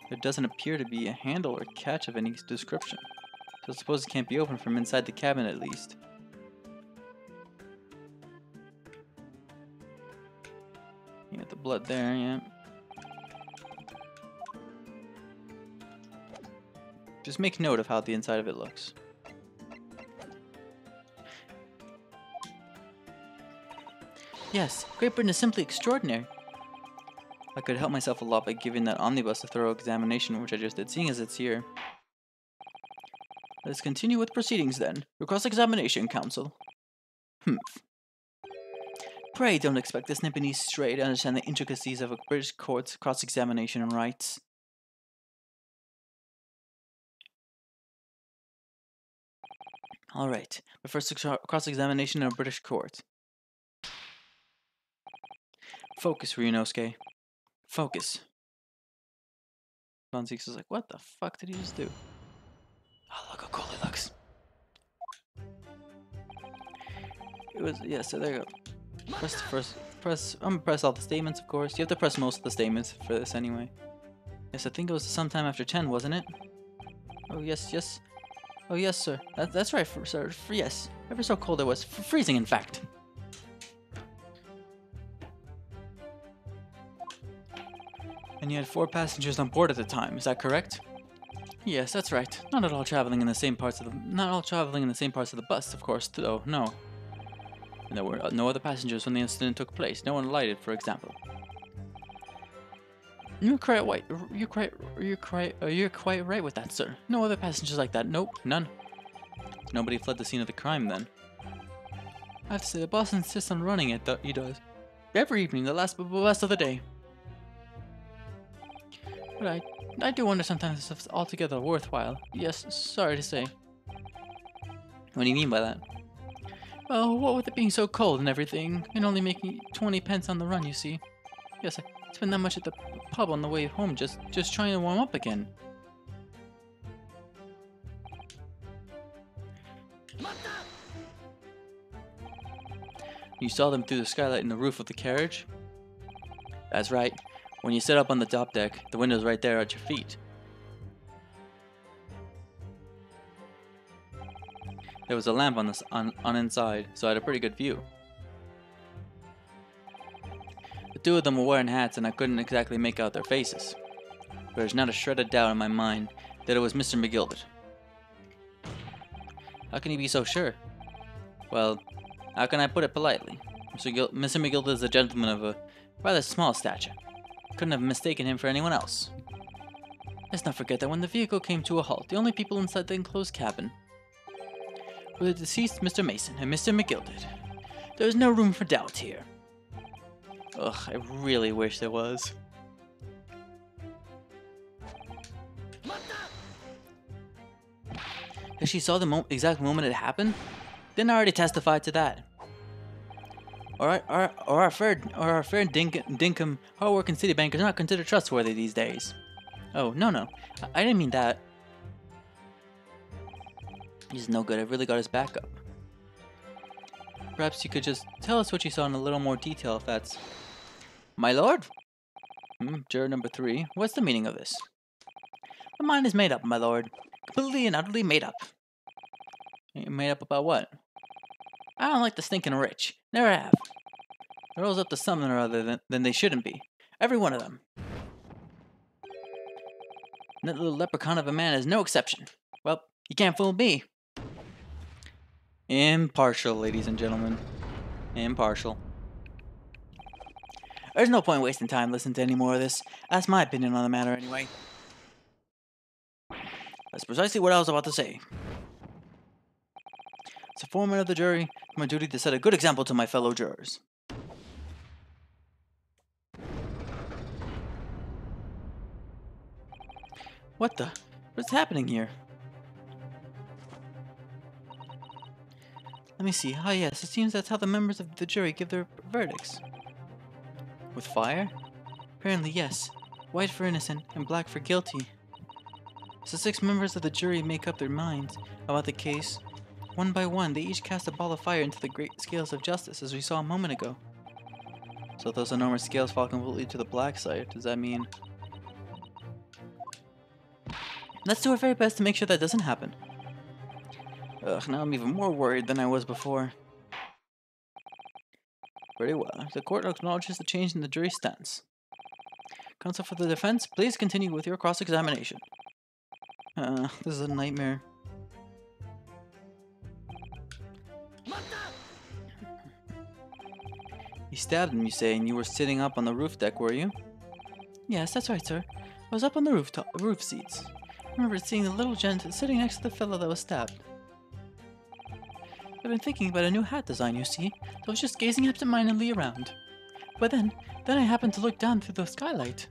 There doesn't appear to be a handle or catch of any description. So I suppose it can't be opened from inside the cabin at least. You got the blood there, yeah. Just make note of how the inside of it looks. Yes, Great Britain is simply extraordinary. I could help myself a lot by giving that omnibus a thorough examination, which I just did, seeing as it's here. Let's continue with proceedings then. Your cross-examination, counsel. Pray don't expect this Nipponese stray to understand the intricacies of a British court's cross-examination rights. Alright, but first cross-examination in a British court. Focus, Ryunosuke. Focus. Von Zeeks is like, what the fuck did he just do? Oh, look how cool he looks. It was, yeah, so there you go. Press I'm gonna press all the statements, of course. You have to press most of the statements for this anyway. Yes, I think it was sometime after 10, wasn't it? Oh, yes, yes. Oh, yes, sir. That's right, sir. Yes. Ever so cold it was. Freezing, in fact. And you had 4 passengers on board at the time, is that correct? Yes, that's right. Not all traveling in the same parts of the bus, of course, though, no. And there were no other passengers when the incident took place. No one alighted, for example. You're quite right with that, sir. No other passengers like that. Nope, none. Nobody fled the scene of the crime then. I have to say, the boss insists on running it, he does. Every evening, the last of the day. But I do wonder sometimes if it's altogether worthwhile. Yes, sorry to say. What do you mean by that? Oh, what with it being so cold and everything, and only making 20 pence on the run, you see. Yes, I spent that much at the pub on the way home, just trying to warm up again. You saw them through the skylight in the roof of the carriage? That's right. When you sit up on the top deck, the window's right there at your feet. There was a lamp on inside, so I had a pretty good view. The 2 of them were wearing hats and I couldn't exactly make out their faces. But there's not a shred of doubt in my mind that it was Mr. McGilded. How can you be so sure? Well, how can I put it politely? Mr. McGilded is a gentleman of a rather small stature. Couldn't have mistaken him for anyone else. Let's not forget that when the vehicle came to a halt, the only people inside the enclosed cabin were the deceased Mr. Mason and Mr. McGilded. There is no room for doubt here. Ugh, I really wish there was. If she saw the exact moment it happened, didn't I already testify to that? Or our fair dinkum hard-working city bankers are not considered trustworthy these days. Oh, no. I didn't mean that. He's no good. I really got his back up. Perhaps you could just tell us what you saw in a little more detail if that's... My lord? Juror number 3. What's the meaning of this? My mind is made up, my lord. Completely and utterly made up. Made up about what? I don't like the stinking rich. Never have. They're always up to something or other than they shouldn't be. Every one of them. And that little leprechaun of a man is no exception. Well, you can't fool me. Impartial, ladies and gentlemen. Impartial. There's no point wasting time listening to any more of this. That's my opinion on the matter anyway. That's precisely what I was about to say. As a foreman of the jury, it's my duty to set a good example to my fellow jurors. What's happening here? Let me see. Ah, yes, it seems that's how the members of the jury give their verdicts. With fire? Apparently, yes. White for innocent and black for guilty. As the 6 members of the jury make up their minds about the case, one by one, they each cast a ball of fire into the great scales of justice, as we saw a moment ago. So if those enormous scales fall completely to the black side, does that mean... Let's do our very best to make sure that doesn't happen. Ugh, now I'm even more worried than I was before. Very well. The court acknowledges the change in the jury's stance. Counsel for the defense, please continue with your cross-examination. This is a nightmare. You stabbed him, you say, and you were sitting up on the roof deck, were you? Yes, that's right, sir. I was up on the roof seats. I remember seeing the little gent sitting next to the fellow that was stabbed. I've been thinking about a new hat design, you see, so I was just gazing absent-mindedly around. But then I happened to look down through the skylight.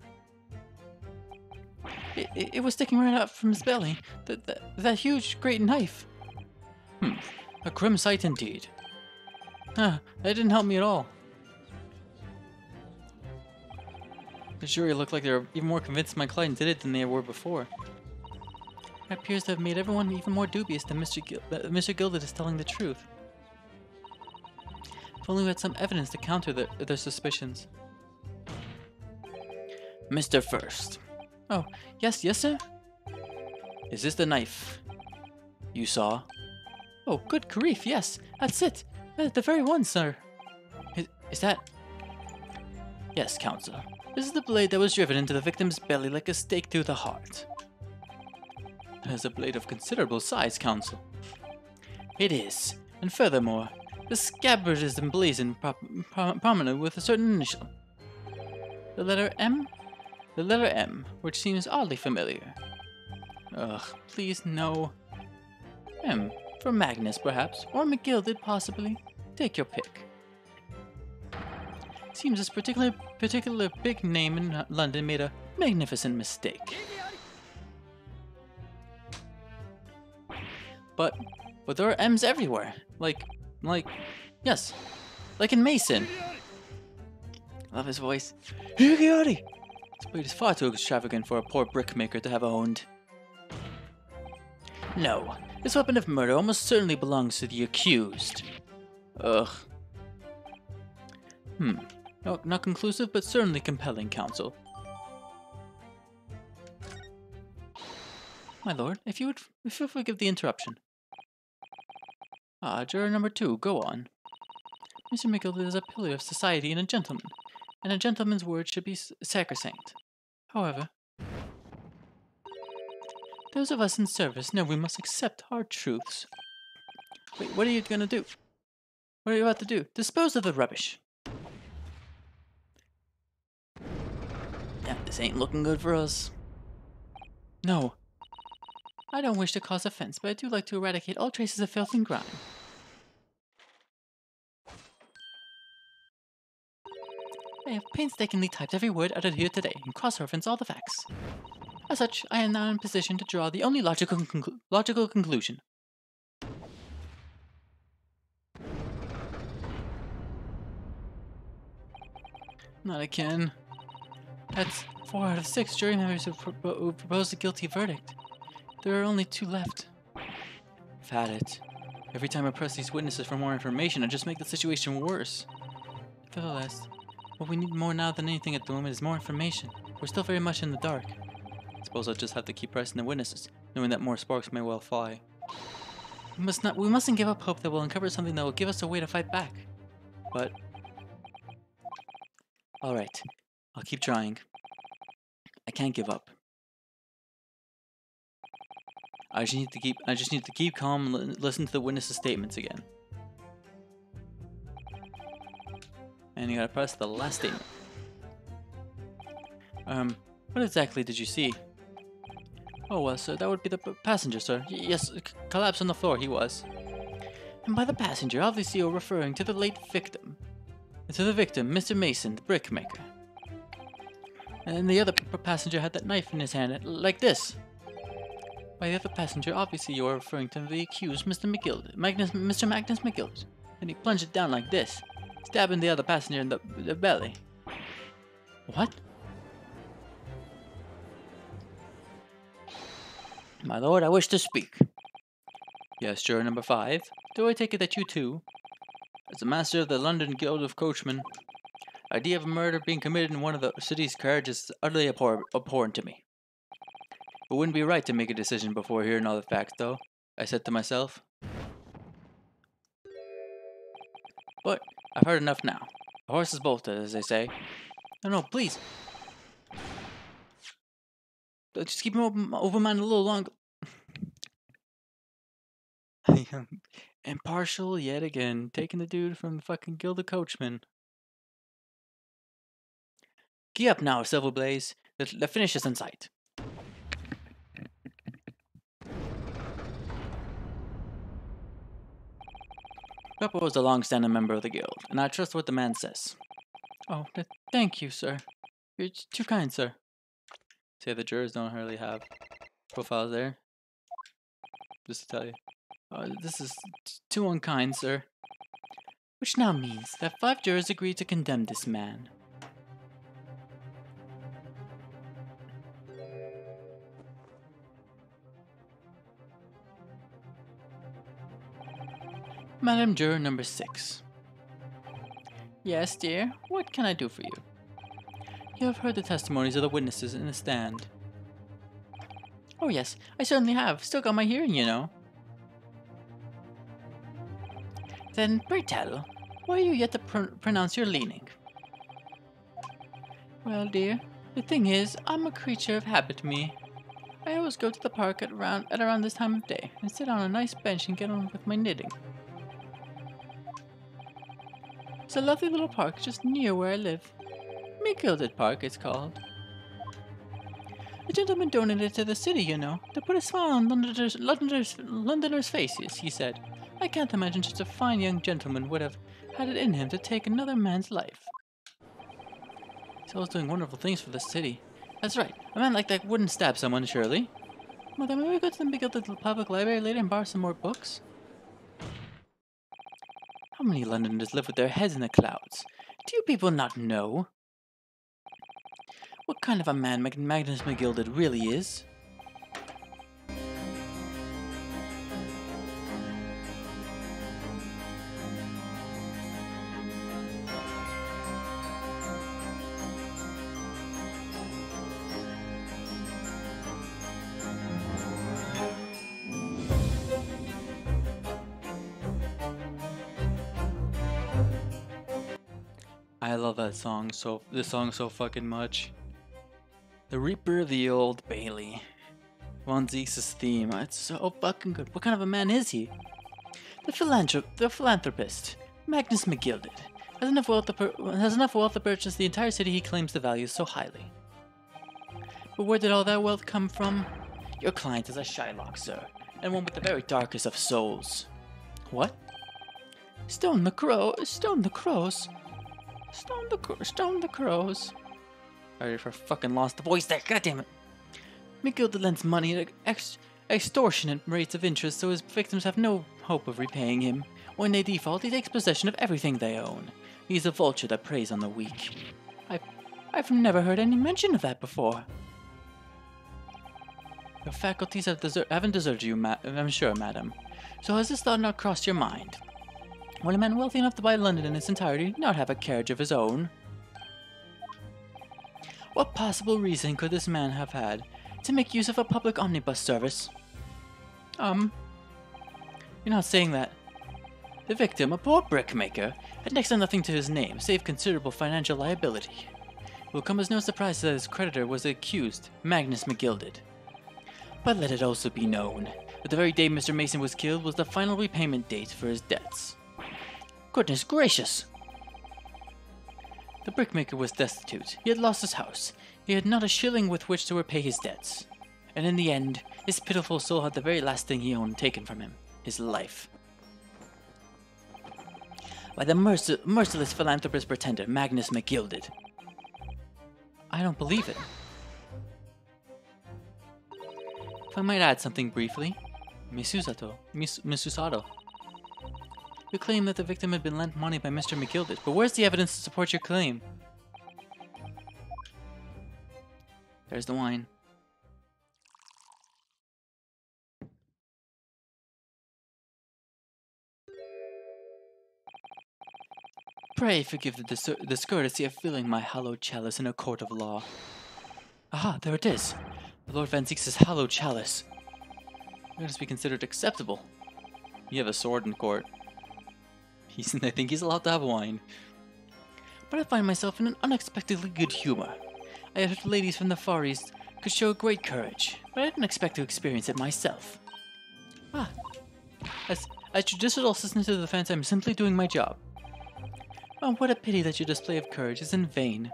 It was sticking right up from his belly, that huge, great knife. A grim sight indeed. That didn't help me at all. The jury looked like they were even more convinced my client did it than they were before. It appears to have made everyone even more dubious that Mr. Gilded is telling the truth. If only we had some evidence to counter their suspicions. Mr. First. Oh, yes, sir? Is this the knife you saw? Oh, good grief, yes, that's it. That's the very one, sir. Is that... Yes, Counselor. This is the blade that was driven into the victim's belly like a stake through the heart. It is a blade of considerable size, Counsel. It is, and furthermore, the scabbard is emblazoned prominent with a certain initial. The letter M? The letter M, which seems oddly familiar. Ugh, please no. M, for Magnus perhaps, or McGilded possibly. Take your pick. Seems this particular big name in London made a magnificent mistake. But there are M's everywhere. Yes, like in Mason. Love his voice. Higgiari! This blade is far too extravagant for a poor brickmaker to have owned. No, this weapon of murder almost certainly belongs to the accused. Ugh. No, not conclusive, but certainly compelling, Counsel. My lord, if you forgive the interruption. Juror number 2, go on. Mr. McGilded is a pillar of society and a gentleman's word should be sacrosanct. However, those of us in service know we must accept hard truths. Wait, what are you gonna do? What are you about to do? Dispose of the rubbish. Yeah, this ain't looking good for us. No. I don't wish to cause offense, but I do like to eradicate all traces of filth and grime. I have painstakingly typed every word uttered here today and cross-referenced all the facts. As such, I am now in position to draw the only logical conclusion. Not again. That's 4 out of 6 jury members who proposed a guilty verdict. There are only 2 left. I've had it. Every time I press these witnesses for more information, I just make the situation worse. Nevertheless, what we need more now than anything at the moment is more information. We're still very much in the dark. I suppose I'll just have to keep pressing the witnesses, knowing that more sparks may well fly. We mustn't give up hope that we'll uncover something that will give us a way to fight back. But... Alright, I'll keep trying. I can't give up. I just need to keep calm and listen to the witnesses' statements again. And you gotta press the last statement. What exactly did you see? Oh, well, sir, that would be the passenger, sir. Yes, collapsed on the floor, he was. And by the passenger, obviously you're referring to the late victim. To the victim, Mr. Mason, the brickmaker. And the other passenger had that knife in his hand, like this. By the other passenger, obviously you are referring to the accused, Mr. Mr. Magnus McGilded. And he plunged it down like this, stabbing the other passenger in the belly. What? My lord, I wish to speak. Yes, juror number 5. Do I take it that you too, as the master of the London Guild of Coachmen, the idea of a murder being committed in one of the city's carriages is utterly abhorrent to me. It wouldn't be right to make a decision before hearing all the facts, though, I said to myself. But I've heard enough now. A horse is bolted, as they say. No, please. Just keep him open minded a little longer. Impartial yet again, taking the dude from the fucking Gilded Coachman. Key up now, Silverblaze. The finish is in sight. Pepper was a long-standing member of the guild, and I trust what the man says. Oh, thank you, sir. You're too kind, sir. Say the jurors don't really have profiles there. Just to tell you. This is too unkind, sir. Which now means that 5 jurors agreed to condemn this man. Madam Juror number 6. Yes, dear. What can I do for you? You have heard the testimonies of the witnesses in the stand. Oh yes, I certainly have. Still got my hearing, you know. Then, pray tell, why are you yet to pronounce your leaning? Well, dear, the thing is, I'm a creature of habit, me. I always go to the park at around this time of day, and sit on a nice bench and get on with my knitting. It's a lovely little park just near where I live. Gilded Park, it's called. The gentleman donated it to the city, you know, to put a smile on Londoners' faces, he said. I can't imagine such a fine young gentleman would have had it in him to take another man's life. He's always doing wonderful things for the city. That's right, a man like that wouldn't stab someone, surely. Mother, may we go to the Gilded Public Library later and borrow some more books? How many Londoners live with their heads in the clouds? Do you people not know what kind of a man Magnus McGilded really is? I love that song this song so fucking much. The Reaper of the Old Bailey. Von Zeke's theme. It's so fucking good. What kind of a man is he? The philanthropist, Magnus McGilded, has enough wealth to purchase the entire city he claims to value so highly. But where did all that wealth come from? Your client is a Shylock, sir, and one with the very darkest of souls. What? Stone the crows. I already fucking lost the voice there, goddammit. McGilded lends money at extortionate rates of interest so his victims have no hope of repaying him. When they default, he takes possession of everything they own. He's a vulture that preys on the weak. I've never heard any mention of that before. Your faculties haven't deserted you, I'm sure, madam. So has this thought not crossed your mind? Will a man wealthy enough to buy London in its entirety not have a carriage of his own? What possible reason could this man have had to make use of a public omnibus service? You're not saying that. The victim, a poor brickmaker, had next to nothing to his name, save considerable financial liability. It will come as no surprise that his creditor was the accused, Magnus McGilded. But let it also be known that the very day Mr. Mason was killed was the final repayment date for his debts. Goodness gracious! The brickmaker was destitute. He had lost his house. He had not a shilling with which to repay his debts. And in the end, his pitiful soul had the very last thing he owned taken from him, his life. By the merciless philanthropist pretender, Magnus McGilded. I don't believe it. If I might add something briefly, Misusato. You claim that the victim had been lent money by Mr. McGilded, but where's the evidence to support your claim? There's the wine. Pray forgive the discourtesy of filling my hallowed chalice in a court of law. Aha, there it is. The Lord Van Zeke's hallowed chalice. Let us be considered acceptable. You have a sword in court. I think he's allowed to have wine. But I find myself in an unexpectedly good humor. I had heard ladies from the Far East could show great courage, but I didn't expect to experience it myself. As judicial assistant to the defense, I'm simply doing my job. Oh, what a pity that your display of courage is in vain.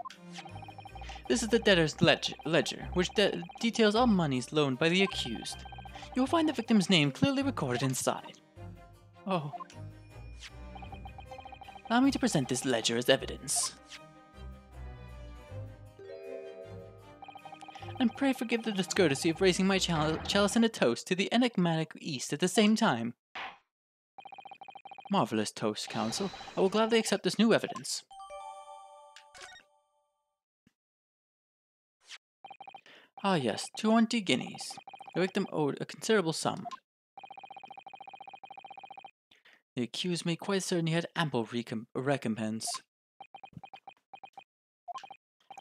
This is the debtor's ledger, which details all monies loaned by the accused. You will find the victim's name clearly recorded inside. Oh. Allow me to present this ledger as evidence. And pray forgive the discourtesy of raising my chalice in a toast to the enigmatic East at the same time. Marvelous toast, Counsel. I will gladly accept this new evidence. Ah yes, 20 guineas. The victim owed a considerable sum. The accused made quite certain he had ample recompense.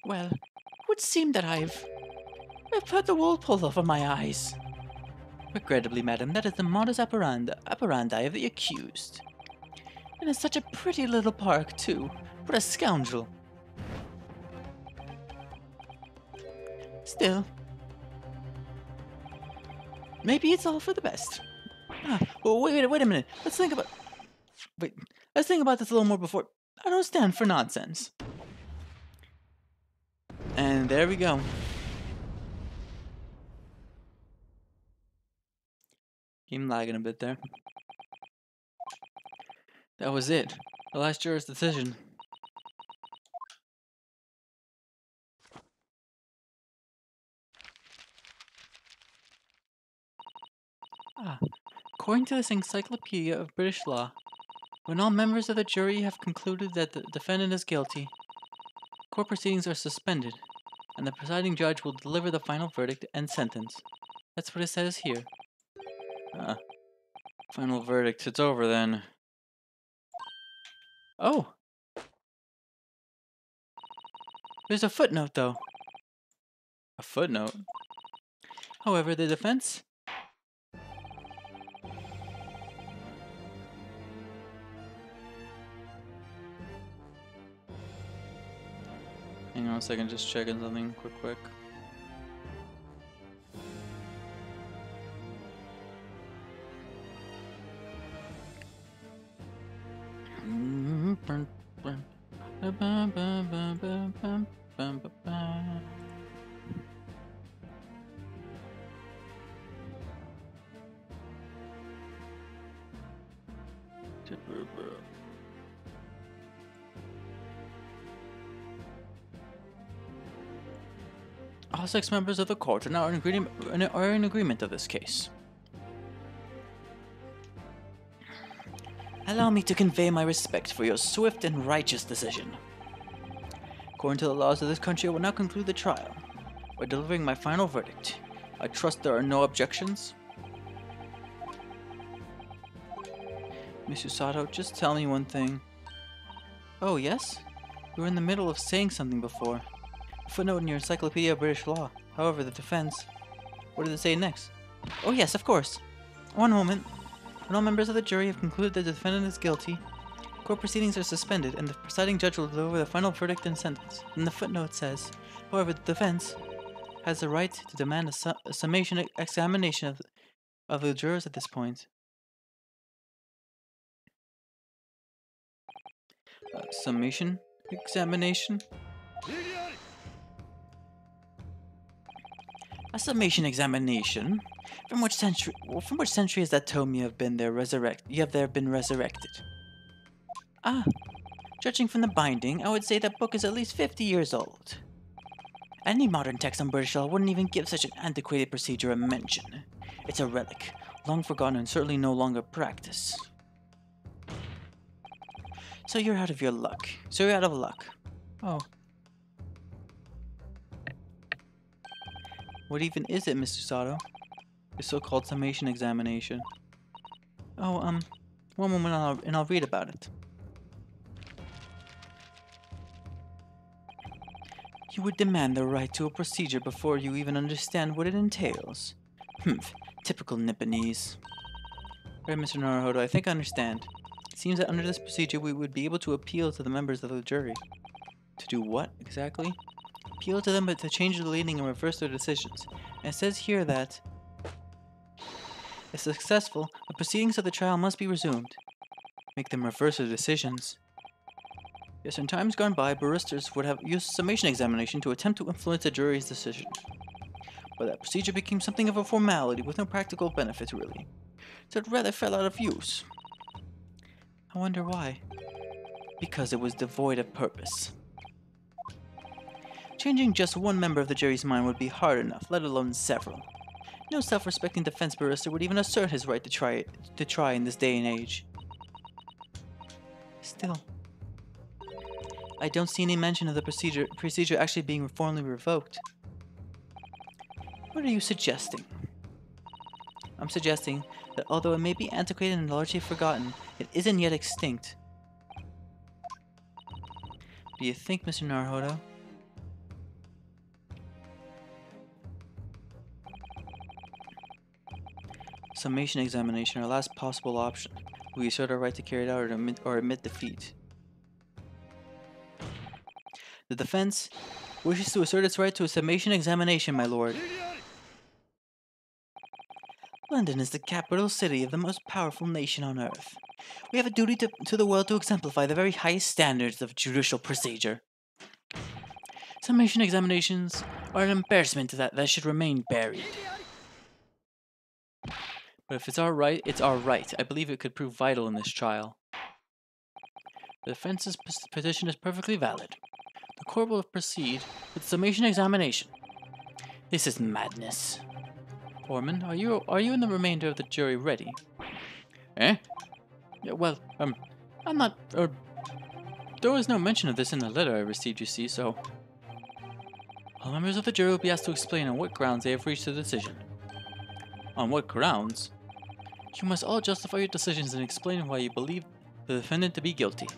Well, it would seem that I've had the wool pulled over my eyes. Regrettably, madam, that is the modus operandi of the accused. And it's such a pretty little park, too. What a scoundrel. Still, maybe it's all for the best. Well, wait a minute. Let's think about this a little more before. I don't stand for nonsense. And there we go. Game lagging a bit there. That was it. The last juror's decision. According to this Encyclopedia of British Law, when all members of the jury have concluded that the defendant is guilty, court proceedings are suspended, and the presiding judge will deliver the final verdict and sentence. That's what it says here. Final verdict. It's over then. Oh! There's a footnote, though. A footnote? However, the defense... Hang on a second, just checking something quick. All 6 members of the court are now in agreement of this case. Allow me to convey my respect for your swift and righteous decision. According to the laws of this country, I will now conclude the trial by delivering my final verdict. I trust there are no objections. Miss Usato, just tell me one thing. Oh, yes? You were in the middle of saying something before. A footnote in your Encyclopedia of British Law. However, the defense... What did it say next? Oh yes, of course. One moment. When all members of the jury have concluded that the defendant is guilty, court proceedings are suspended and the presiding judge will deliver the final verdict and sentence. And the footnote says, however, the defense has the right to demand a summation examination of the jurors at this point. Summation examination? A summation examination? From which century has that tome you have been resurrected? Ah, judging from the binding, I would say that book is at least 50 years old. Any modern text on British law wouldn't even give such an antiquated procedure a mention. It's a relic, long forgotten and certainly no longer practiced. So you're out of luck. Oh. What even is it, Mr. Sato? The so-called summation examination. Oh, one moment and I'll read about it. You would demand the right to a procedure before you even understand what it entails. Typical Nipponese. Right, Mr. Naruhodo, I think I understand. It seems that under this procedure we would be able to appeal to the members of the jury. To do what, exactly? Appeal to them but to change the leading and reverse their decisions. And it says here that, if successful, the proceedings of the trial must be resumed. Make them reverse their decisions. Yes, in times gone by, barristers would have used summation examination to attempt to influence the jury's decision. But that procedure became something of a formality with no practical benefit, really. So it rather fell out of use. I wonder why. Because it was devoid of purpose. Changing just one member of the jury's mind would be hard enough, let alone several. No self-respecting defense barrister would even assert his right to try in this day and age. Still, I don't see any mention of the procedure actually being formally revoked. What are you suggesting? I'm suggesting that although it may be antiquated and largely forgotten, it isn't yet extinct. Do you think, Mr. Naruhodo? Summation examination, our last possible option. We assert our right to carry it out or admit defeat. The defense wishes to assert its right to a summation examination, my lord. London is the capital city of the most powerful nation on earth. We have a duty to the world to exemplify the very highest standards of judicial procedure. Summation examinations are an embarrassment that should remain buried. But if it's our right, it's our right. I believe it could prove vital in this trial. The defense's petition is perfectly valid. The court will proceed with the summation examination. This is madness. Foreman, are you and the remainder of the jury ready? Eh? Yeah, well, I'm not, there was no mention of this in the letter I received, you see, so... All members of the jury will be asked to explain on what grounds they have reached a decision. On what grounds? You must all justify your decisions and explain why you believe the defendant to be guilty.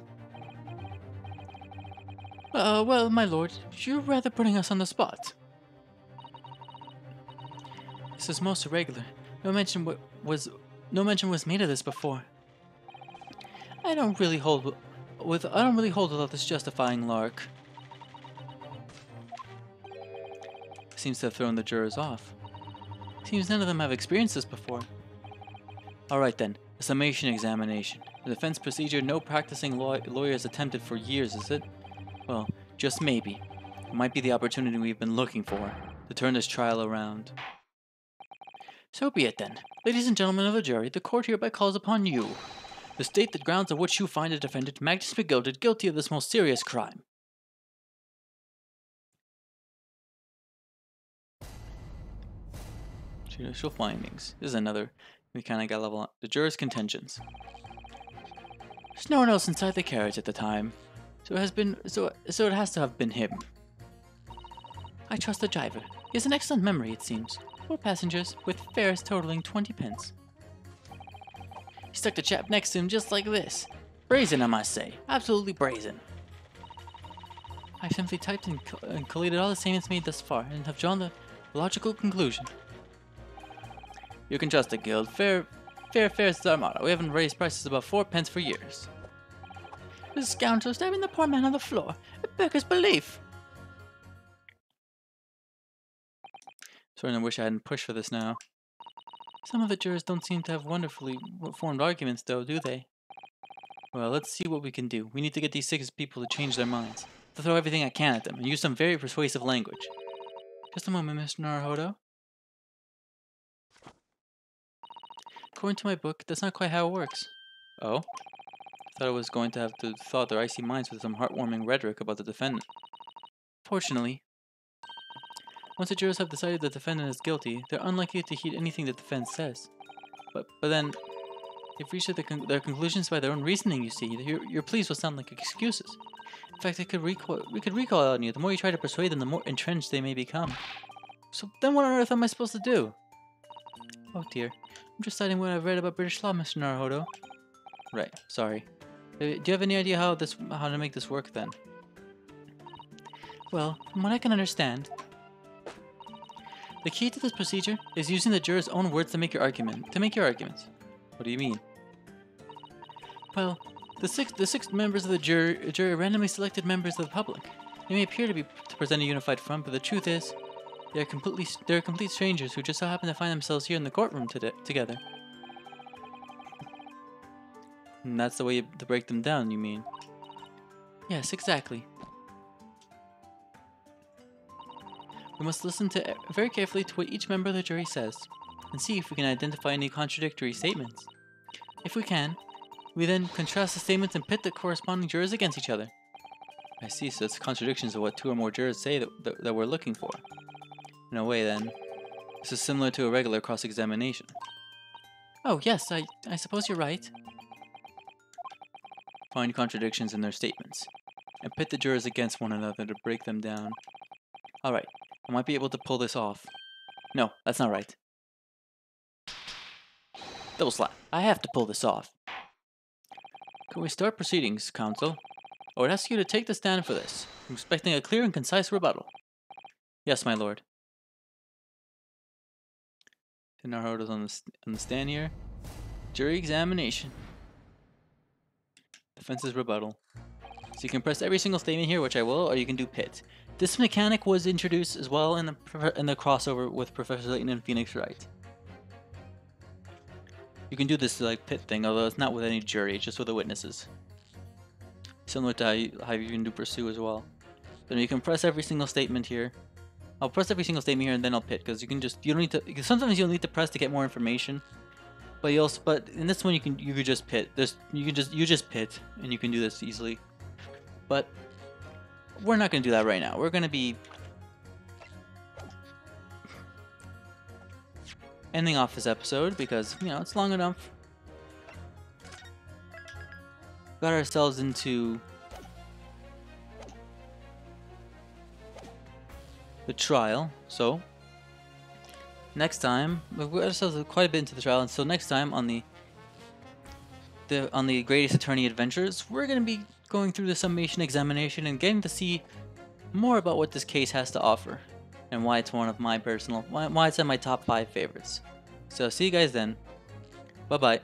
Well, my lord, you're rather putting us on the spot. This is most irregular. No mention was made of this before. I don't really hold with all this justifying lark. Seems to have thrown the jurors off. Seems none of them have experienced this before. Alright then, a summation examination. The defense procedure no practicing lawyers attempted for years, is it? Well, just maybe. It might be the opportunity we've been looking for, to turn this trial around. So be it then. Ladies and gentlemen of the jury, the court hereby calls upon you to state the grounds on which you find the defendant Magnus McGilded guilty of this most serious crime. Judicial findings. This is another. We kind of got level up. The jurors' contentions. There's no one else inside the carriage at the time, so it has to have been him. I trust the driver. He has an excellent memory, it seems. 4 passengers with fares totaling 20 pence. He stuck the chap next to him just like this. Brazen, I must say. Absolutely brazen. I've simply typed and collated all the statements made thus far and have drawn the logical conclusion. You can trust the guild. Fair fares is our motto. We haven't raised prices above 4 pence for years. The scoundrel stabbing the poor man on the floor. It beggars belief. Starting to wish I hadn't pushed for this now. Some of the jurors don't seem to have wonderfully formed arguments, though, do they? Well, let's see what we can do. We need to get these 6 people to change their minds. To throw everything I can at them and use some very persuasive language. Just a moment, Mr. Naruhodo. According to my book, that's not quite how it works. Oh? I thought I was going to have to thaw their icy minds with some heartwarming rhetoric about the defendant. Fortunately, once the jurors have decided the defendant is guilty, they're unlikely to heed anything the defense says. But then, they've reached their conclusions by their own reasoning, you see. Your pleas will sound like excuses. In fact, we could recoil on you. The more you try to persuade them, the more entrenched they may become. So then what on earth am I supposed to do? Oh dear. I'm just citing what I've read about British law, Mr. Naruhodo. Right, sorry. Do you have any idea how to make this work then? Well, from what I can understand, the key to this procedure is using the jurors' own words to make your arguments. What do you mean? Well, The six members of the jury are randomly selected members of the public. They may appear to present a unified front, but the truth is, they're complete strangers who just so happen to find themselves here in the courtroom together. And that's the way to break them down, you mean? Yes, exactly. We must listen very carefully to what each member of the jury says, and see if we can identify any contradictory statements. If we can, we then contrast the statements and pit the corresponding jurors against each other. I see, so it's contradictions of what two or more jurors say that we're looking for. In a way, then, this is similar to a regular cross-examination. Oh, yes, I suppose you're right. Find contradictions in their statements, and pit the jurors against one another to break them down. Alright, I might be able to pull this off. No, that's not right. Double slap. I have to pull this off. Can we start proceedings, counsel? I would ask you to take the stand for this. I'm expecting a clear and concise rebuttal. Yes, my lord. Naruto's on the stand here. Jury examination. Defense's rebuttal. So you can press every single statement here, which I will, or you can do pit. This mechanic was introduced as well in the crossover with Professor Layton and Phoenix Wright. You can do this like pit thing, although it's not with any jury, it's just with the witnesses. Similar to how you can do pursue as well. Then you can press every single statement here. I'll press every single statement here and then I'll pit, because you don't need to. Sometimes you'll need to press to get more information, but in this one you could just pit. You just pit and you can do this easily. But we're not gonna do that right now. We're gonna be ending off this episode because it's long enough. Got ourselves into the trial, so next time we got ourselves quite a bit into the trial, and so next time on the Greatest Attorney Adventures, we're going to be going through the summation examination and getting to see more about what this case has to offer and why it's one of my why it's in my top 5 favorites. So see you guys then. Bye bye.